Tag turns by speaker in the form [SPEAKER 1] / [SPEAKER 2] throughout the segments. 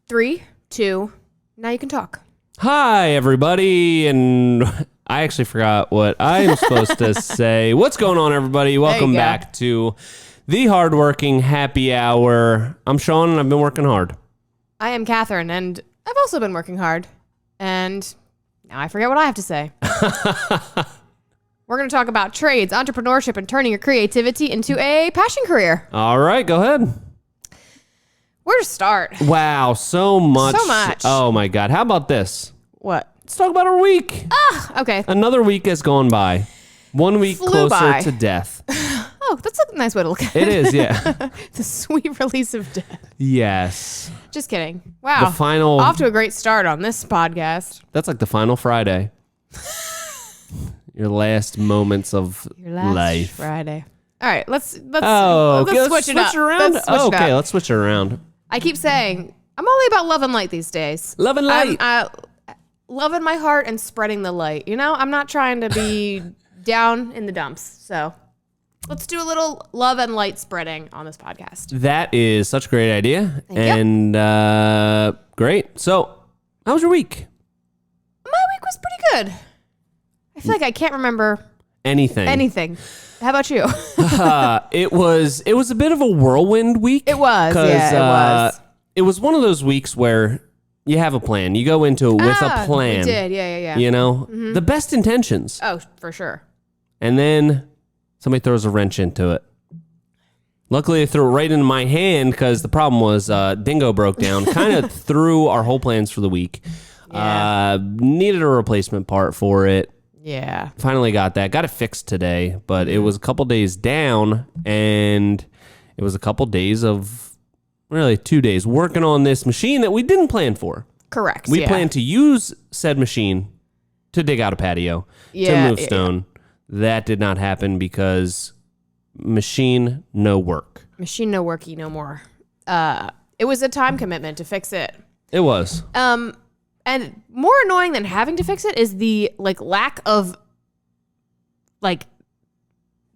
[SPEAKER 1] 3, 2, now you can talk.
[SPEAKER 2] Hi, everybody, and I actually forgot what I'm supposed to say. What's going on, everybody? Welcome back to the Hardworking Happy Hour. I'm Sean, and I've been working hard.
[SPEAKER 1] I am Catherine, and I've also been working hard, and now I forget what I have to say. We're going to talk about trades, entrepreneurship, and turning your creativity into a passion career.
[SPEAKER 2] All right, go ahead.
[SPEAKER 1] Where to start?
[SPEAKER 2] Wow, so much.
[SPEAKER 1] So much.
[SPEAKER 2] Oh, my God. How about this?
[SPEAKER 1] What?
[SPEAKER 2] Let's talk about our week.
[SPEAKER 1] Okay.
[SPEAKER 2] Another week has gone by. 1 week
[SPEAKER 1] Flew
[SPEAKER 2] closer
[SPEAKER 1] by.
[SPEAKER 2] to death.
[SPEAKER 1] Oh, that's a nice way to look at it.
[SPEAKER 2] It is, yeah.
[SPEAKER 1] The sweet release of death.
[SPEAKER 2] Yes.
[SPEAKER 1] Just kidding. Wow.
[SPEAKER 2] The final.
[SPEAKER 1] Off to a great start on this podcast.
[SPEAKER 2] That's like the final Friday. Your last moments of
[SPEAKER 1] Your last
[SPEAKER 2] life.
[SPEAKER 1] Friday. All right, let's switch it up.
[SPEAKER 2] Around?
[SPEAKER 1] Let's switch it up.
[SPEAKER 2] Let's switch it around.
[SPEAKER 1] I keep saying I'm only about love and light these days.
[SPEAKER 2] Love and light.
[SPEAKER 1] Love in my heart and spreading the light. You know, I'm not trying to be down in the dumps. So let's do a little love and light spreading on this podcast.
[SPEAKER 2] That is such a great idea.
[SPEAKER 1] Thank you.
[SPEAKER 2] And great. So, how was your week?
[SPEAKER 1] My week was pretty good. I feel like I can't remember
[SPEAKER 2] Anything.
[SPEAKER 1] How about you?
[SPEAKER 2] It was a bit of a whirlwind week.
[SPEAKER 1] It was. Yeah, it was.
[SPEAKER 2] It was one of those weeks where you have a plan. You go into it with a plan.
[SPEAKER 1] We did. Yeah.
[SPEAKER 2] You know, the best intentions.
[SPEAKER 1] Oh, for sure.
[SPEAKER 2] And then somebody throws a wrench into it. Luckily, they threw it right into my hand because the problem was Dingo broke down. Kind of threw our whole plans for the week.
[SPEAKER 1] Yeah.
[SPEAKER 2] Needed a replacement part for it.
[SPEAKER 1] Yeah.
[SPEAKER 2] Finally got that. Got it fixed today, but it was a couple days down, and it was a couple days of, really 2 days, working on this machine that we didn't plan for.
[SPEAKER 1] Correct.
[SPEAKER 2] We planned to use said machine to dig out a patio, to move stone. That did not happen because machine no work.
[SPEAKER 1] Machine no worky no more. It was a time commitment to fix it.
[SPEAKER 2] It was.
[SPEAKER 1] And more annoying than having to fix it is the lack of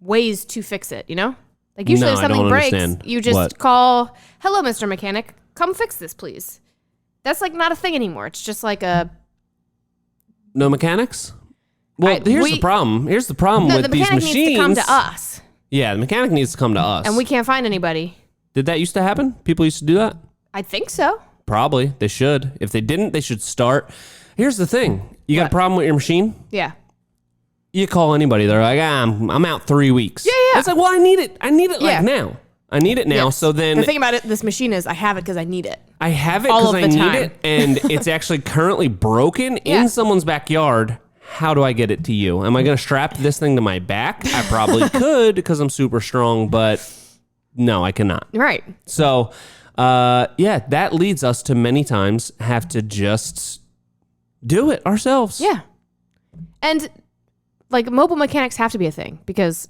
[SPEAKER 1] ways to fix it, you know? Like usually if something breaks, you just call, "Hello, Mr. Mechanic, come fix this, please." That's not a thing anymore. It's just like a
[SPEAKER 2] No mechanics? Well, here's the problem. Here's the problem with these machines.
[SPEAKER 1] The mechanic needs to come to us.
[SPEAKER 2] Yeah, the mechanic needs to come to us.
[SPEAKER 1] And we can't find anybody.
[SPEAKER 2] Did that used to happen? People used to do that?
[SPEAKER 1] I think so.
[SPEAKER 2] Probably. They should. If they didn't, they should start. Here's the thing. You got a problem with your machine?
[SPEAKER 1] Yeah.
[SPEAKER 2] You call anybody. They're like, I'm out 3 weeks.
[SPEAKER 1] Yeah.
[SPEAKER 2] It's like, well, I need it. I need it now. I need it now.
[SPEAKER 1] Yes.
[SPEAKER 2] So then
[SPEAKER 1] the thing about this machine is I have it because I need it.
[SPEAKER 2] I have it because I need it. And it's actually currently broken in someone's backyard. How do I get it to you? Am I going to strap this thing to my back? I probably could because I'm super strong, but no, I cannot.
[SPEAKER 1] Right.
[SPEAKER 2] So, that leads us to many times have to just do it ourselves.
[SPEAKER 1] Yeah. And mobile mechanics have to be a thing because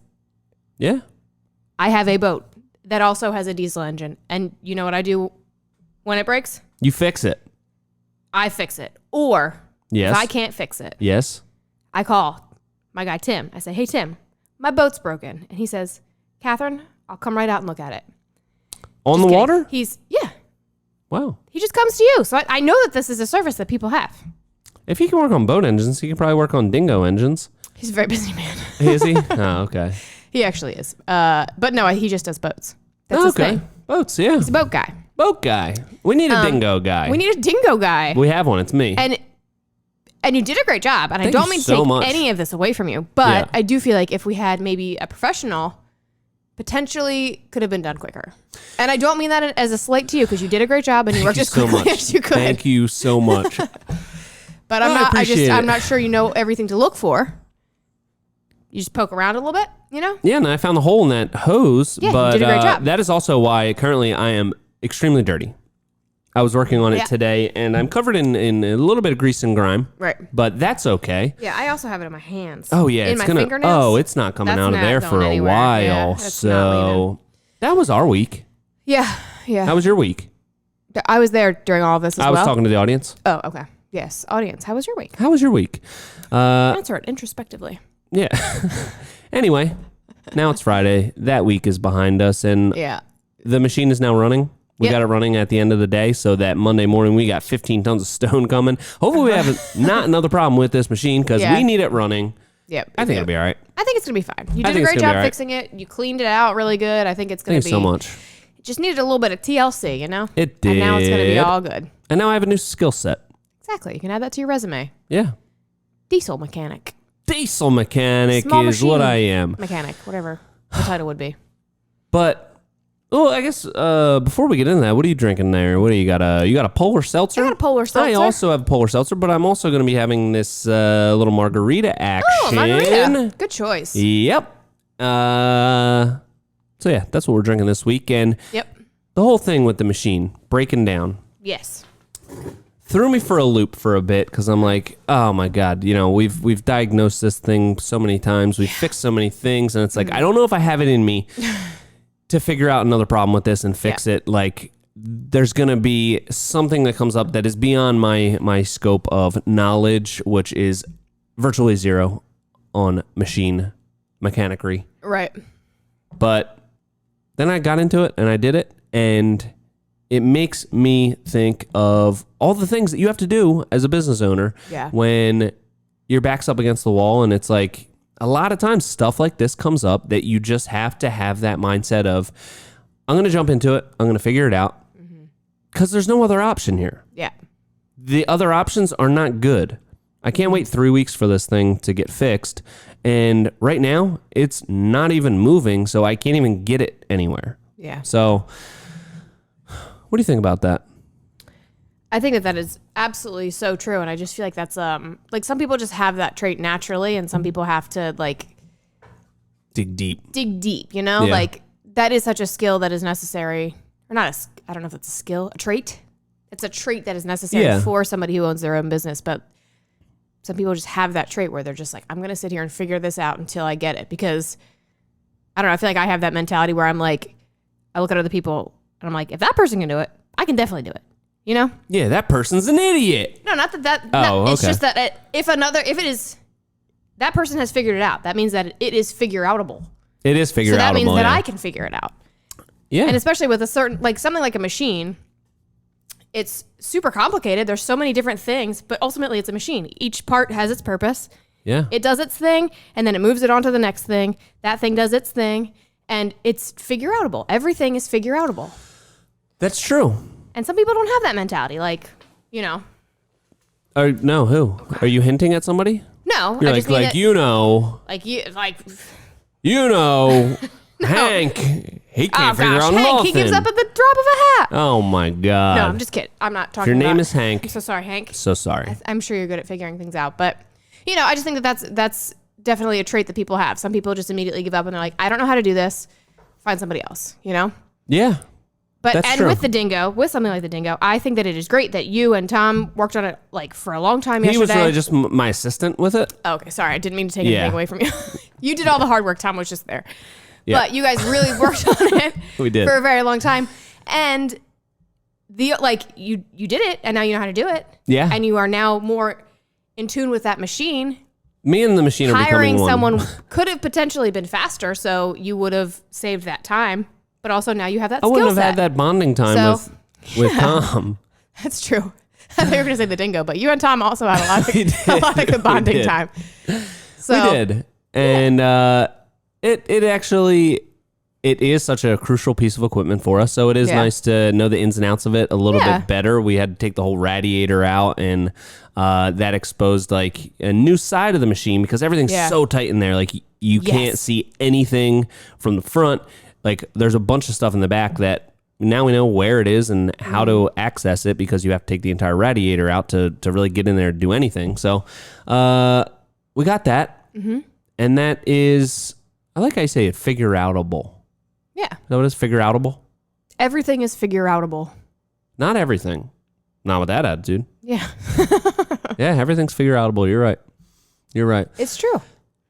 [SPEAKER 1] I have a boat that also has a diesel engine. And you know what I do when it breaks?
[SPEAKER 2] You fix it.
[SPEAKER 1] I fix it. Or if I can't fix it.
[SPEAKER 2] Yes.
[SPEAKER 1] I call my guy, Tim. I say, "Hey, Tim, my boat's broken." And he says, "Catherine, I'll come right out and look at it."
[SPEAKER 2] On the water?
[SPEAKER 1] Wow.
[SPEAKER 2] He
[SPEAKER 1] He just comes to you. So I know that this is a service that people have.
[SPEAKER 2] If he can work on boat engines, he can probably work on Dingo engines.
[SPEAKER 1] He's a very busy man.
[SPEAKER 2] Is he? Oh, okay.
[SPEAKER 1] He actually is. But no, he just does boats. That's his thing.
[SPEAKER 2] Boats, yeah.
[SPEAKER 1] He's a boat guy.
[SPEAKER 2] Boat guy. We need a Dingo guy.
[SPEAKER 1] We need a Dingo guy.
[SPEAKER 2] We have one. It's me.
[SPEAKER 1] And you did a great job. And I don't mean to take any of this away from you. But I do feel like if we had maybe a professional, potentially could have been done quicker. And I don't mean that as a slight to you because you did a great job and you worked as quickly as you could.
[SPEAKER 2] Thank you so much.
[SPEAKER 1] But I'm not sure you know everything to look for. You just poke around a little bit, you know?
[SPEAKER 2] Yeah, and I found the hole in that hose.
[SPEAKER 1] Yeah,
[SPEAKER 2] but
[SPEAKER 1] you did a great job.
[SPEAKER 2] That is also why currently I am extremely dirty. I was working on it today, and I'm covered in a little bit of grease and grime.
[SPEAKER 1] Right.
[SPEAKER 2] But that's okay.
[SPEAKER 1] Yeah, I also have it in my hands.
[SPEAKER 2] Oh, yeah.
[SPEAKER 1] In my fingernails.
[SPEAKER 2] Oh, it's not coming out of there for a while.
[SPEAKER 1] Yeah,
[SPEAKER 2] so that was our week.
[SPEAKER 1] Yeah.
[SPEAKER 2] How was your week?
[SPEAKER 1] I was there during all of this as well.
[SPEAKER 2] I was talking to the audience.
[SPEAKER 1] Oh, okay. Yes, audience. How was your week?
[SPEAKER 2] How was your week?
[SPEAKER 1] Answer it introspectively.
[SPEAKER 2] Yeah. Anyway, now it's Friday. That week is behind us, and the machine is now running. We got it running at the end of the day, so that Monday morning we got 15 tons of stone coming. Hopefully we have not another problem with this machine because we need it running.
[SPEAKER 1] Yep.
[SPEAKER 2] I think it'll be all right.
[SPEAKER 1] I think it's going to be fine. You did a great job fixing it. You cleaned it out really good. I think it's going to be...
[SPEAKER 2] Thanks so much.
[SPEAKER 1] It just needed a little bit of TLC, you know?
[SPEAKER 2] It did.
[SPEAKER 1] And now it's going to be all good.
[SPEAKER 2] And now I have a new skill set.
[SPEAKER 1] Exactly. You can add that to your resume.
[SPEAKER 2] Yeah.
[SPEAKER 1] Diesel mechanic.
[SPEAKER 2] Diesel mechanic is what I am.
[SPEAKER 1] Mechanic, whatever the title would be.
[SPEAKER 2] But... Oh, I guess before we get into that, what are you drinking there? What do you got? You got a polar seltzer?
[SPEAKER 1] I got a polar seltzer.
[SPEAKER 2] I also have a polar seltzer, but I'm also going to be having this little margarita action.
[SPEAKER 1] Oh, margarita. Good choice.
[SPEAKER 2] Yep. So yeah, that's what we're drinking this week. And
[SPEAKER 1] yep.
[SPEAKER 2] The whole thing with the machine breaking down.
[SPEAKER 1] Yes.
[SPEAKER 2] Threw me for a loop for a bit because I'm like, oh my God, we've diagnosed this thing so many times. We've fixed so many things. And it's like, I don't know if I have it in me to figure out another problem with this and fix it. Like, there's going to be something that comes up that is beyond my scope of knowledge, which is virtually zero on machine mechanicry.
[SPEAKER 1] Right.
[SPEAKER 2] But then I got into it and I did it, and it makes me think of all the things that you have to do as a business owner when your back's up against the wall, and it's like, a lot of times stuff like this comes up that you just have to have that mindset of, I'm going to jump into it. I'm going to figure it out because there's no other option here.
[SPEAKER 1] Yeah.
[SPEAKER 2] The other options are not good. I can't wait 3 weeks for this thing to get fixed. And right now it's not even moving. So I can't even get it anywhere.
[SPEAKER 1] Yeah.
[SPEAKER 2] So what do you think about that?
[SPEAKER 1] I think that is absolutely so true. And I just feel like that's, like some people just have that trait naturally and some people have to like
[SPEAKER 2] dig deep,
[SPEAKER 1] you know, like that is such a skill that is necessary or not. I don't know if it's a skill, a trait. It's a trait that is necessary for somebody who owns their own business. But some people just have that trait where they're just like, I'm going to sit here and figure this out until I get it. Because I don't know. I feel like I have that mentality where I'm like, I look at other people and I'm like, if that person can do it, I can definitely do it. You know?
[SPEAKER 2] Yeah, that person's an idiot.
[SPEAKER 1] No, not that.
[SPEAKER 2] Oh, okay.
[SPEAKER 1] It's just that if it is, that person has figured it out. That means that it is figure outable.
[SPEAKER 2] It is figure outable.
[SPEAKER 1] So that means that I can figure it out.
[SPEAKER 2] Yeah.
[SPEAKER 1] And especially with a certain, like something like a machine, it's super complicated. There's so many different things, but ultimately it's a machine. Each part has its purpose.
[SPEAKER 2] Yeah.
[SPEAKER 1] It does its thing, and then it moves it on to the next thing. That thing does its thing, and it's figure outable. Everything is figure outable.
[SPEAKER 2] That's true.
[SPEAKER 1] And some people don't have that mentality. Like, you know.
[SPEAKER 2] No, who? Are you hinting at somebody?
[SPEAKER 1] No.
[SPEAKER 2] You're like you know.
[SPEAKER 1] Like, you, like.
[SPEAKER 2] You know. No. Hank. He can't figure out
[SPEAKER 1] Hank,
[SPEAKER 2] nothing.
[SPEAKER 1] He gives up at the drop of a hat.
[SPEAKER 2] Oh, my God.
[SPEAKER 1] No, I'm just kidding. I'm not talking
[SPEAKER 2] about... Your name
[SPEAKER 1] about,
[SPEAKER 2] is Hank.
[SPEAKER 1] I'm so sorry, Hank.
[SPEAKER 2] So sorry.
[SPEAKER 1] I'm sure you're good at figuring things out. But, you know, I just think that's definitely a trait that people have. Some people just immediately give up and they're like, I don't know how to do this. Find somebody else, you know?
[SPEAKER 2] Yeah.
[SPEAKER 1] But
[SPEAKER 2] That's
[SPEAKER 1] and
[SPEAKER 2] true.
[SPEAKER 1] with the Dingo, with something like the Dingo, I think that it is great that you and Tom worked on it like for a long time yesterday.
[SPEAKER 2] He was really just my assistant with it.
[SPEAKER 1] Oh, okay, sorry, I didn't mean to take anything away from you. You did all the hard work. Tom was just there. Yeah. But you guys really worked on it.
[SPEAKER 2] We did.
[SPEAKER 1] For a very long time, and you did it, and now you know how to do it.
[SPEAKER 2] Yeah.
[SPEAKER 1] And you are now more in tune with that machine.
[SPEAKER 2] Me and the machine are becoming one.
[SPEAKER 1] Hiring someone could have potentially been faster, so you would have saved that time. But also now you have that skill set.
[SPEAKER 2] I wouldn't have had that bonding time with Tom. That's
[SPEAKER 1] true. I thought you were going to say the Dingo, but you and Tom also had a lot of good bonding time. So,
[SPEAKER 2] we did. And it actually, it is such a crucial piece of equipment for us. So it is nice to know the ins and outs of it a little bit better. We had to take the whole radiator out, and that exposed like a new side of the machine because everything's so tight in there. Like you can't see anything from the front. Like there's a bunch of stuff in the back that now we know where it is and how to access it because you have to take the entire radiator out to really get in there and do anything. So we got that. Mm-hmm. And that is, I like how you say it, figure outable.
[SPEAKER 1] Yeah.
[SPEAKER 2] Is that what is figure outable?
[SPEAKER 1] Everything is figure outable.
[SPEAKER 2] Not everything. Not with that attitude.
[SPEAKER 1] Yeah.
[SPEAKER 2] Yeah, everything's figure outable. You're right. You're right.
[SPEAKER 1] It's true.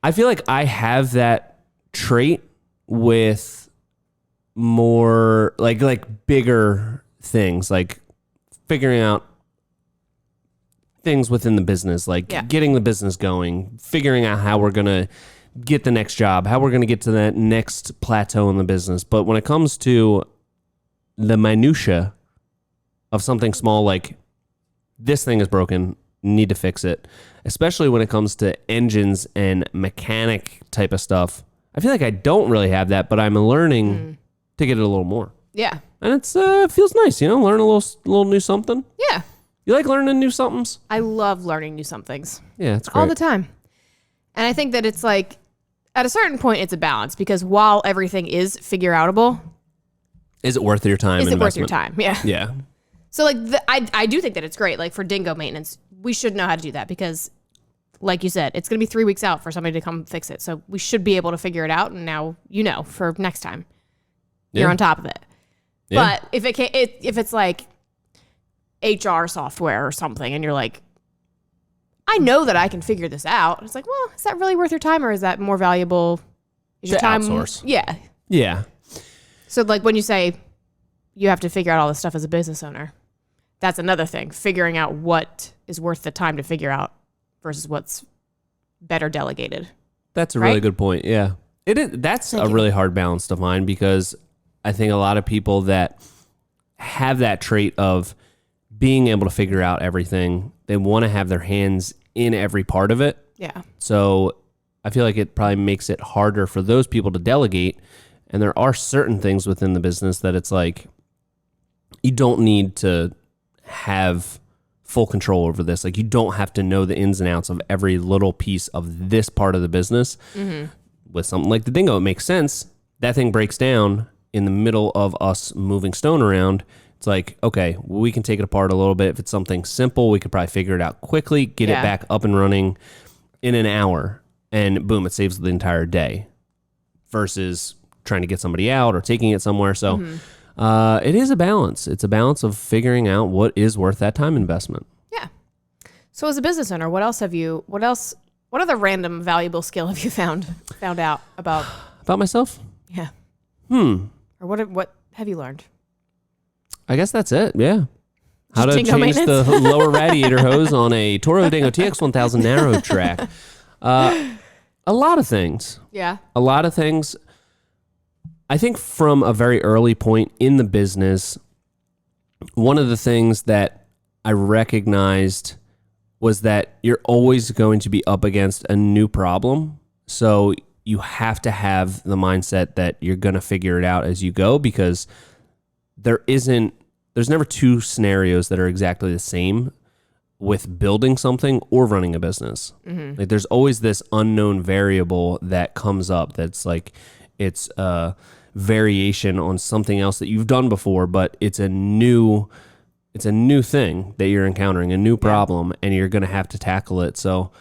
[SPEAKER 2] I feel like I have that trait with more like bigger things, like figuring out things within the business, like getting the business going, figuring out how we're going to get the next job, how we're going to get to that next plateau in the business. But when it comes to the minutia of something small, like this thing is broken, need to fix it, especially when it comes to engines and mechanic type of stuff. I feel like I don't really have that, but I'm learning to get it a little more.
[SPEAKER 1] Yeah.
[SPEAKER 2] And it's it feels nice, learn a little new something.
[SPEAKER 1] Yeah.
[SPEAKER 2] You like learning new somethings?
[SPEAKER 1] I love learning new somethings.
[SPEAKER 2] Yeah, it's great.
[SPEAKER 1] All the time. And I think that it's like, at a certain point, it's a balance, because while everything is figure-outable,
[SPEAKER 2] is it worth your time?
[SPEAKER 1] Is it worth your time? Yeah.
[SPEAKER 2] Yeah.
[SPEAKER 1] So like, I do think that it's great. Like for Dingo maintenance, we should know how to do that, because like you said, it's going to be 3 weeks out for somebody to come fix it. So we should be able to figure it out. And now, for next time, you're on top of it. Yeah. But if it's like HR software or something, and you're like, I know that I can figure this out. It's like, well, is that really worth your time, or is that more valuable? Is your time
[SPEAKER 2] outsource?
[SPEAKER 1] Yeah.
[SPEAKER 2] Yeah.
[SPEAKER 1] So like when you say you have to figure out all this stuff as a business owner, that's another thing. Figuring out what is worth the time to figure out versus what's better delegated.
[SPEAKER 2] That's a really good point. Yeah. It is. That's a really hard balance to find, because I think a lot of people that have that trait of being able to figure out everything, they want to have their hands in every part of it.
[SPEAKER 1] Yeah.
[SPEAKER 2] So I feel like it probably makes it harder for those people to delegate. And there are certain things within the business that it's like, you don't need to have full control over this. Like, you don't have to know the ins and outs of every little piece of this part of the business. Mm-hmm. With something like the Dingo, it makes sense. That thing breaks down in the middle of us moving stone around. It's like, okay, we can take it apart a little bit. If it's something simple, we could probably figure it out quickly, get it back up and running in an hour, and boom, it saves the entire day, versus trying to get somebody out or taking it somewhere. So it is a balance. It's a balance of figuring out what is worth that time investment.
[SPEAKER 1] Yeah. So as a business owner, what other random valuable skill have you found out about?
[SPEAKER 2] About myself?
[SPEAKER 1] Yeah. Or what have you learned?
[SPEAKER 2] I guess that's it. Yeah. How to change the lower radiator hose on a Toro Dingo TX1000 narrow track. A lot of things.
[SPEAKER 1] Yeah.
[SPEAKER 2] A lot of things. I think from a very early point in the business, one of the things that I recognized was that you're always going to be up against a new problem. So you have to have the mindset that you're going to figure it out as you go, because there's never two scenarios that are exactly the same with building something or running a business. Mm-hmm. Like, there's always this unknown variable that comes up that's like, it's a variation on something else that you've done before, but it's a new thing that you're encountering, a new problem, and you're going to have to tackle it. So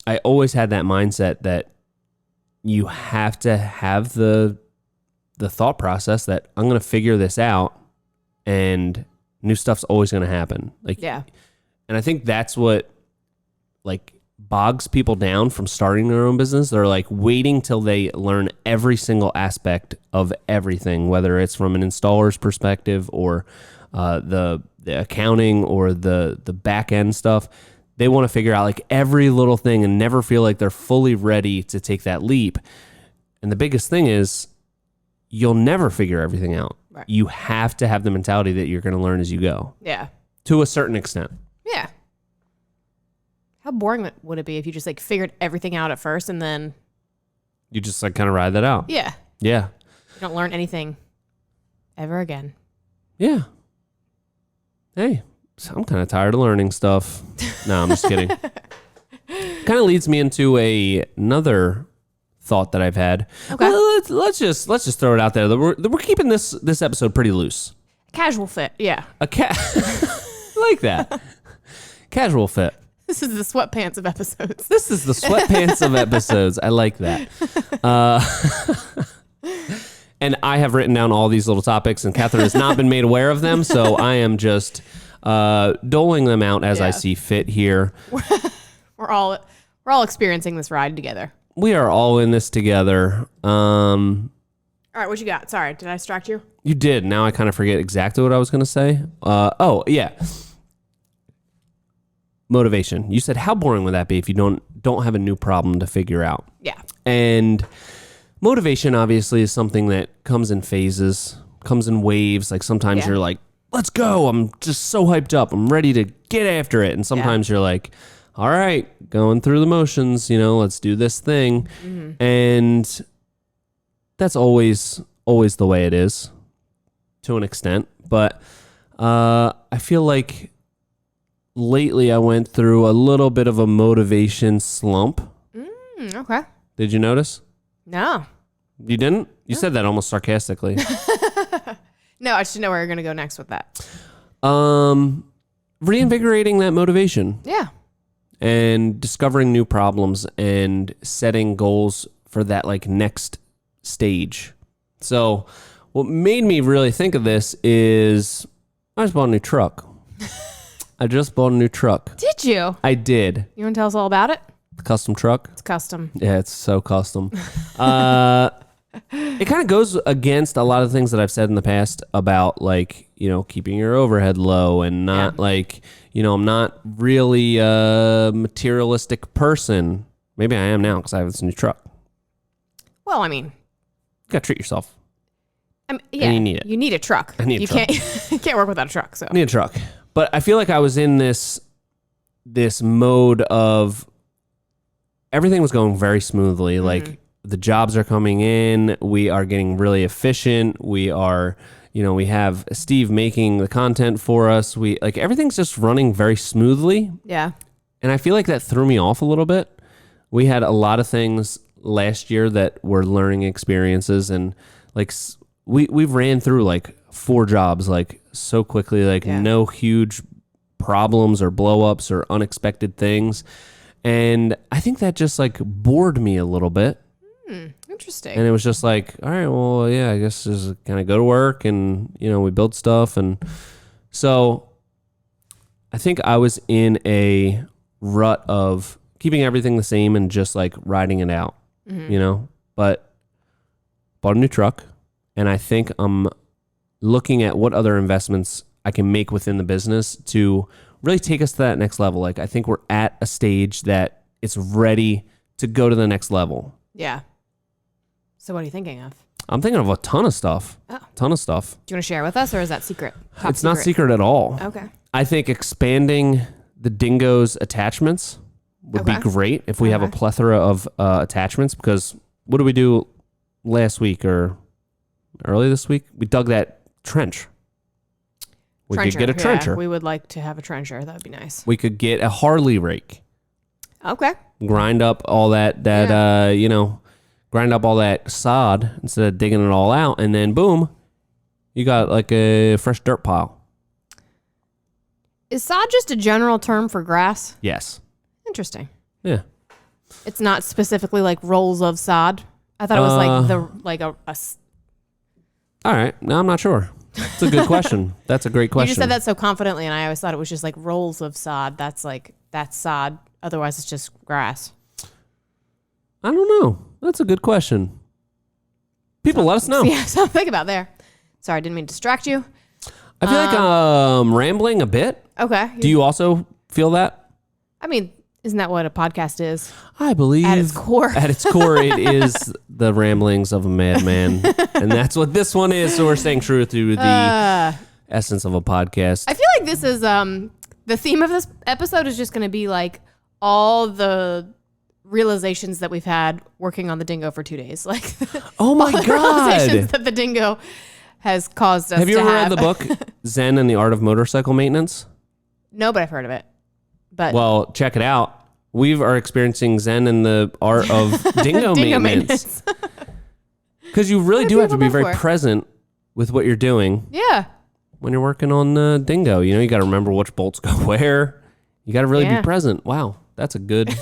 [SPEAKER 2] I always had that mindset that you have to have the thought process that I'm going to figure this out, and new stuff's always going to happen. And I think that's what bogs people down from starting their own business. They're like waiting till they learn every single aspect of everything, whether it's from an installer's perspective or the accounting or the back end stuff. They want to figure out every little thing and never feel like they're fully ready to take that leap. And the biggest thing is, you'll never figure everything out. Right. You have to have the mentality that you're going to learn as you go.
[SPEAKER 1] Yeah.
[SPEAKER 2] To a certain extent.
[SPEAKER 1] Yeah. How boring would it be if you just figured everything out at first and then
[SPEAKER 2] you just kind of ride that out?
[SPEAKER 1] Yeah.
[SPEAKER 2] Yeah.
[SPEAKER 1] You don't learn anything ever again.
[SPEAKER 2] Yeah. Hey, I'm kind of tired of learning stuff. No, I'm just kidding. Kind of leads me into another thought that I've had. Okay. Well, let's just throw it out there. We're keeping this episode pretty loose.
[SPEAKER 1] Casual fit, yeah.
[SPEAKER 2] Like that. Casual fit.
[SPEAKER 1] This is the sweatpants of episodes.
[SPEAKER 2] This is the sweatpants of episodes. I like that. And I have written down all these little topics, and Catherine has not been made aware of them, so I am just doling them out as I see fit here.
[SPEAKER 1] We're all experiencing this ride together.
[SPEAKER 2] We are all in this together. All
[SPEAKER 1] right, what you got? Sorry, did I distract you?
[SPEAKER 2] You did. Now I kind of forget exactly what I was going to say. Oh, yeah. Motivation. You said, how boring would that be if you don't have a new problem to figure out?
[SPEAKER 1] Yeah.
[SPEAKER 2] And motivation obviously is something that comes in phases, comes in waves. Like sometimes you're like, let's go. I'm just so hyped up. I'm ready to get after it. And sometimes you're like, all right, going through the motions, let's do this thing. Mm-hmm. And that's always the way it is to an extent. But I feel like lately I went through a little bit of a motivation slump.
[SPEAKER 1] Okay.
[SPEAKER 2] Did you notice?
[SPEAKER 1] No.
[SPEAKER 2] You didn't? You said that almost sarcastically.
[SPEAKER 1] No, I should know where you're going to go next with that.
[SPEAKER 2] Reinvigorating that motivation.
[SPEAKER 1] Yeah.
[SPEAKER 2] And discovering new problems and setting goals for that like next stage. So what made me really think of this is I just bought a new truck. Did you?
[SPEAKER 1] I
[SPEAKER 2] did.
[SPEAKER 1] You want to tell us all about it?
[SPEAKER 2] The custom truck?
[SPEAKER 1] It's custom.
[SPEAKER 2] Yeah, it's so custom. It kind of goes against a lot of things that I've said in the past about like, keeping your overhead low and not like, I'm not really a materialistic person. Maybe I am now because I have this new truck.
[SPEAKER 1] Well, I mean,
[SPEAKER 2] you got to treat yourself.
[SPEAKER 1] And you need it. You need a truck.
[SPEAKER 2] I need a truck.
[SPEAKER 1] You can't work without a truck. So
[SPEAKER 2] I need a truck. But I feel like I was in this mode of everything was going very smoothly. Mm-hmm. Like the jobs are coming in. We are getting really efficient. We are, we have Steve making the content for us. Everything's just running very smoothly.
[SPEAKER 1] Yeah.
[SPEAKER 2] And I feel like that threw me off a little bit. We had a lot of things last year that were learning experiences, and like we ran through like 4 jobs like so quickly, like no huge problems or blow-ups or unexpected things. And I think that just like bored me a little bit.
[SPEAKER 1] Interesting.
[SPEAKER 2] And it was just like, all right, well, yeah, I guess just kind of go to work and, we build stuff. And so I think I was in a rut of keeping everything the same and just like riding it out, but bought a new truck. And I think I'm looking at what other investments I can make within the business to really take us to that next level. Like I think we're at a stage that it's ready to go to the next level.
[SPEAKER 1] Yeah. So what are you thinking of?
[SPEAKER 2] I'm thinking of a ton of stuff.
[SPEAKER 1] Oh.
[SPEAKER 2] Ton of stuff.
[SPEAKER 1] Do you want to share with us, or is that secret?
[SPEAKER 2] It's not secret at all.
[SPEAKER 1] Okay.
[SPEAKER 2] I think expanding the Dingo's attachments would be great if we have a plethora of attachments, because what did we do last week or early this week? We dug that trench. We could get a trencher.
[SPEAKER 1] We would like to have a trencher. That would be nice.
[SPEAKER 2] We could get a Harley rake.
[SPEAKER 1] Okay.
[SPEAKER 2] Grind up all that grind up all that sod instead of digging it all out, and then boom, you got like a fresh dirt pile.
[SPEAKER 1] Is sod just a general term for grass?
[SPEAKER 2] Yes.
[SPEAKER 1] Interesting.
[SPEAKER 2] Yeah.
[SPEAKER 1] It's not specifically like rolls of sod. I thought it was
[SPEAKER 2] All right. No, I'm not sure. It's a good question. That's a great question.
[SPEAKER 1] You just said that so confidently, and I always thought it was just like rolls of sod. That's sod. Otherwise, it's just grass.
[SPEAKER 2] I don't know. That's a good question. People, let us know.
[SPEAKER 1] Yeah, something to think about there. Sorry, I didn't mean to distract you.
[SPEAKER 2] I feel like I'm rambling a bit.
[SPEAKER 1] Okay.
[SPEAKER 2] Do you also feel that?
[SPEAKER 1] I mean, isn't that what a podcast is?
[SPEAKER 2] I believe
[SPEAKER 1] at its core.
[SPEAKER 2] At its core, it is the ramblings of a madman, and that's what this one is. So we're staying true to the essence of a podcast.
[SPEAKER 1] I feel like this is the theme of this episode is just going to be like all the realizations that we've had working on the Dingo for 2 days. Like,
[SPEAKER 2] oh my God,
[SPEAKER 1] realizations that the Dingo has caused us to have.
[SPEAKER 2] Have you ever read the book Zen and the Art of Motorcycle Maintenance?
[SPEAKER 1] No, but I've heard of it. But
[SPEAKER 2] well, check it out. We are experiencing Zen and the art of dingo maintenance. Because you really do have to be very present with what you're doing.
[SPEAKER 1] Yeah.
[SPEAKER 2] When you're working on the Dingo, you got to remember which bolts go where. You got to really be present. Wow, that's a good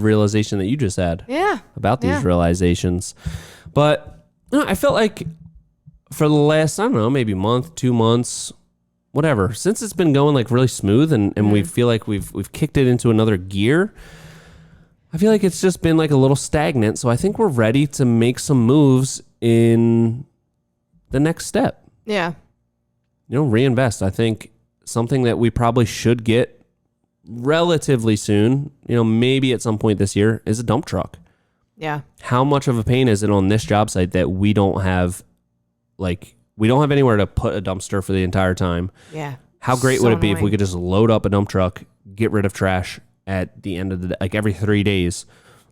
[SPEAKER 2] realization that you just had.
[SPEAKER 1] Yeah.
[SPEAKER 2] About these realizations. But I felt like for the last, I don't know, maybe month, 2 months, whatever, since it's been going like really smooth and we feel like we've kicked it into another gear, I feel like it's just been like a little stagnant. So I think we're ready to make some moves in the next step.
[SPEAKER 1] Yeah.
[SPEAKER 2] Reinvest. I think something that we probably should get relatively soon, maybe at some point this year, is a dump truck.
[SPEAKER 1] Yeah.
[SPEAKER 2] How much of a pain is it on this job site that we don't have like, we don't have anywhere to put a dumpster for the entire time.
[SPEAKER 1] Yeah.
[SPEAKER 2] How great would it be if we could just load up a dump truck, get rid of trash at the end of the day, like every 3 days,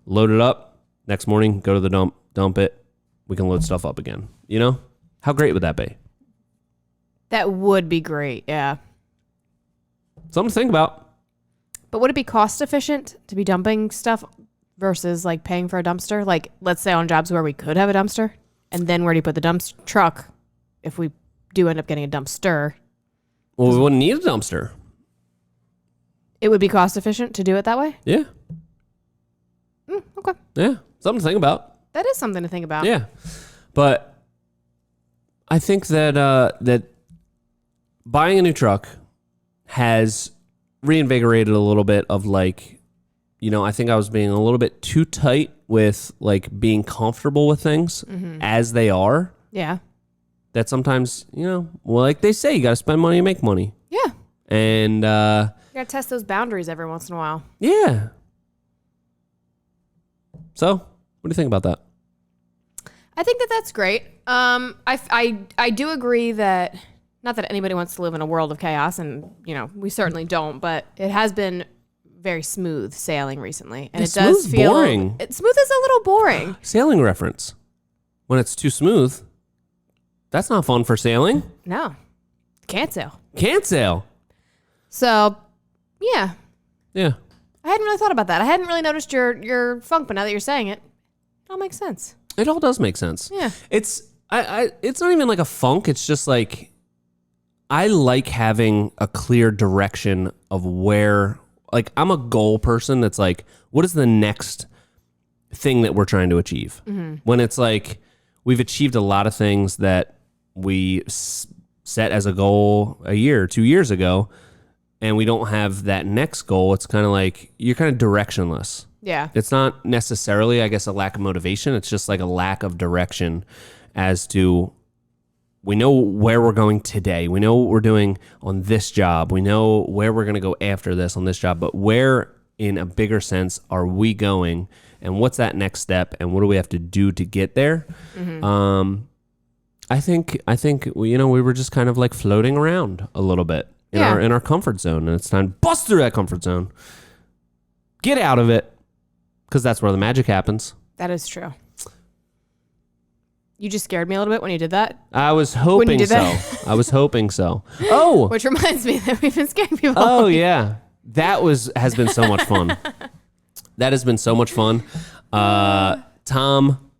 [SPEAKER 2] load it up, next morning, go to the dump it, we can load stuff up again. You know? How great would that be?
[SPEAKER 1] That would be great, yeah.
[SPEAKER 2] Something to think about.
[SPEAKER 1] But would it be cost efficient to be dumping stuff versus like paying for a dumpster? Like, let's say on jobs where we could have a dumpster, and then where do you put the dump truck if we do end up getting a dumpster?
[SPEAKER 2] Well, we wouldn't need a dumpster.
[SPEAKER 1] It would be cost efficient to do it that way?
[SPEAKER 2] Yeah.
[SPEAKER 1] Okay.
[SPEAKER 2] Yeah. Something to think about.
[SPEAKER 1] That is something to think about.
[SPEAKER 2] Yeah. But I think that that buying a new truck has reinvigorated a little bit of like, you know, I think I was being a little bit too tight with like being comfortable with things as they are.
[SPEAKER 1] Yeah.
[SPEAKER 2] That sometimes, you know, well, like they say, you got to spend money and make money.
[SPEAKER 1] Yeah.
[SPEAKER 2] And
[SPEAKER 1] you got to test those boundaries every once in a while.
[SPEAKER 2] Yeah. So, what do you think about that?
[SPEAKER 1] I think that that's great. I do agree that, not that anybody wants to live in a world of chaos, and, you know, we certainly don't, but it has been very smooth sailing recently. And it does feel
[SPEAKER 2] boring.
[SPEAKER 1] Smooth is a little boring.
[SPEAKER 2] Sailing reference. When it's too smooth, that's not fun for sailing.
[SPEAKER 1] No. Can't sail.
[SPEAKER 2] Can't sail.
[SPEAKER 1] So, yeah.
[SPEAKER 2] Yeah.
[SPEAKER 1] I hadn't really thought about that. I hadn't really noticed your funk, but now that you're saying it, it all makes sense.
[SPEAKER 2] It all does make sense.
[SPEAKER 1] Yeah.
[SPEAKER 2] It's not even like a funk. It's just like, I like having a clear direction of where, like, I'm a goal person that's like, what is the next thing that we're trying to achieve? Mm-hmm. When it's like, we've achieved a lot of things that we set as a goal a year or 2 years ago, and we don't have that next goal. It's kind of like, you're kind of directionless.
[SPEAKER 1] Yeah.
[SPEAKER 2] It's not necessarily, I guess, a lack of motivation. It's just like a lack of direction as to, we know where we're going today. We know what we're doing on this job. We know where we're going to go after this on this job. But where, in a bigger sense, are we going? And what's that next step? And what do we have to do to get there? Mm-hmm. I think we were just kind of like floating around a little bit in our comfort zone, and it's time to bust through that comfort zone. Get out of it, because that's where the magic happens.
[SPEAKER 1] That is true. You just scared me a little bit when you did that.
[SPEAKER 2] I was hoping so. I was hoping so. Oh,
[SPEAKER 1] which reminds me that we've been scaring people.
[SPEAKER 2] Oh yeah, that has been so much fun. That has been so much fun. Tom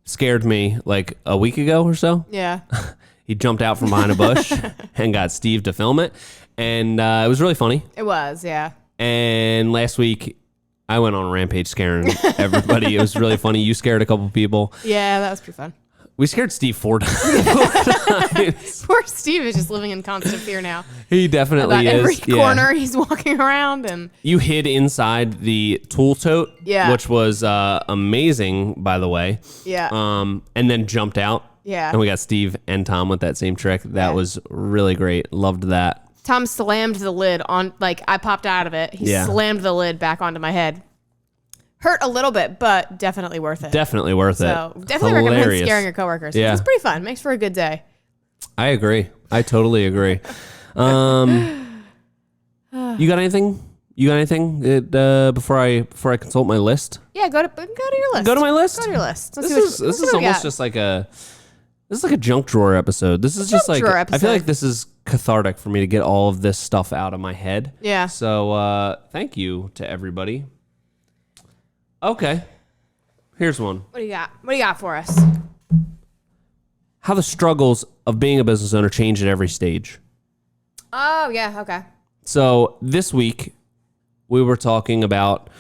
[SPEAKER 2] scared me like a week ago or so.
[SPEAKER 1] Yeah.
[SPEAKER 2] He jumped out from behind a bush and got Steve to film it, and it was really funny.
[SPEAKER 1] It was, yeah.
[SPEAKER 2] And last week, I went on a rampage scaring everybody. It was really funny. You scared a couple people.
[SPEAKER 1] Yeah, that was pretty fun.
[SPEAKER 2] We scared Steve 4 times.
[SPEAKER 1] Poor Steve is just living in constant fear now.
[SPEAKER 2] He definitely
[SPEAKER 1] is. Every
[SPEAKER 2] yeah.
[SPEAKER 1] corner he's walking around. And
[SPEAKER 2] you hid inside the tool tote,
[SPEAKER 1] yeah,
[SPEAKER 2] which was amazing, by the way.
[SPEAKER 1] Yeah.
[SPEAKER 2] And then jumped out.
[SPEAKER 1] Yeah.
[SPEAKER 2] And we got Steve and Tom with that same trick. That was really great. Loved that.
[SPEAKER 1] Tom slammed the lid on, like, I popped out of it. He slammed the lid back onto my head. Hurt a little bit, but definitely worth it.
[SPEAKER 2] Definitely worth it.
[SPEAKER 1] So definitely recommend scaring your coworkers. Yeah. It's pretty fun. Makes for a good day.
[SPEAKER 2] I agree. I totally agree. You got anything? Before I consult my list?
[SPEAKER 1] Yeah, go to your list.
[SPEAKER 2] Go to my list.
[SPEAKER 1] Go to your list.
[SPEAKER 2] This is almost just like a junk drawer episode. This is just like, I feel like this is cathartic for me to get all of this stuff out of my head.
[SPEAKER 1] Yeah.
[SPEAKER 2] So thank you to everybody. Okay. Here's one.
[SPEAKER 1] What do you got? What do you got for us?
[SPEAKER 2] How the struggles of being a business owner change at every stage.
[SPEAKER 1] Oh, yeah. Okay.
[SPEAKER 2] So this week we were talking about,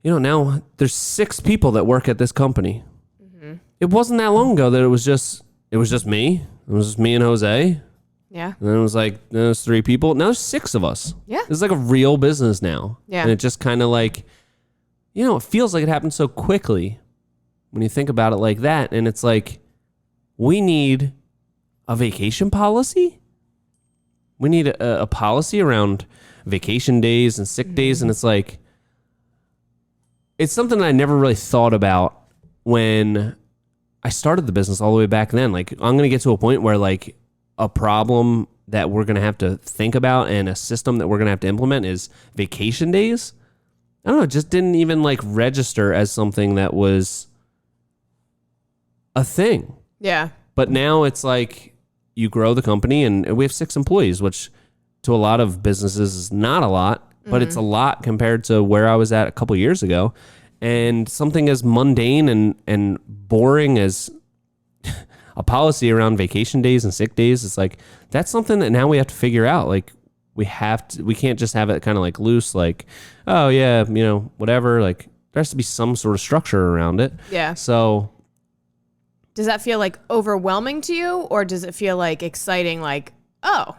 [SPEAKER 2] now there's 6 people that work at this company. Mm-hmm. It wasn't that long ago that it was just me. It was just me and Jose.
[SPEAKER 1] Yeah.
[SPEAKER 2] And then it was like, there's 3 people. Now there's 6 of us.
[SPEAKER 1] Yeah.
[SPEAKER 2] It's like a real business now.
[SPEAKER 1] Yeah.
[SPEAKER 2] And it just kind of like, it feels like it happened so quickly when you think about it like that. And it's like, we need a vacation policy. We need a policy around vacation days and sick days. And it's like, it's something I never really thought about when I started the business all the way back then. Like, I'm going to get to a point where like a problem that we're going to have to think about and a system that we're going to have to implement is vacation days. I don't know, it just didn't even like register as something that was a thing.
[SPEAKER 1] Yeah.
[SPEAKER 2] But now it's like you grow the company and we have 6 employees, which to a lot of businesses is not a lot, but it's a lot compared to where I was at a couple years ago. And something as mundane and boring as a policy around vacation days and sick days, it's like, that's something that now we have to figure out. Like, we can't just have it kind of like loose, like, oh yeah, whatever. Like, there has to be some sort of structure around it.
[SPEAKER 1] Yeah.
[SPEAKER 2] So
[SPEAKER 1] does that feel like overwhelming to you, or does it feel like exciting? Like, oh,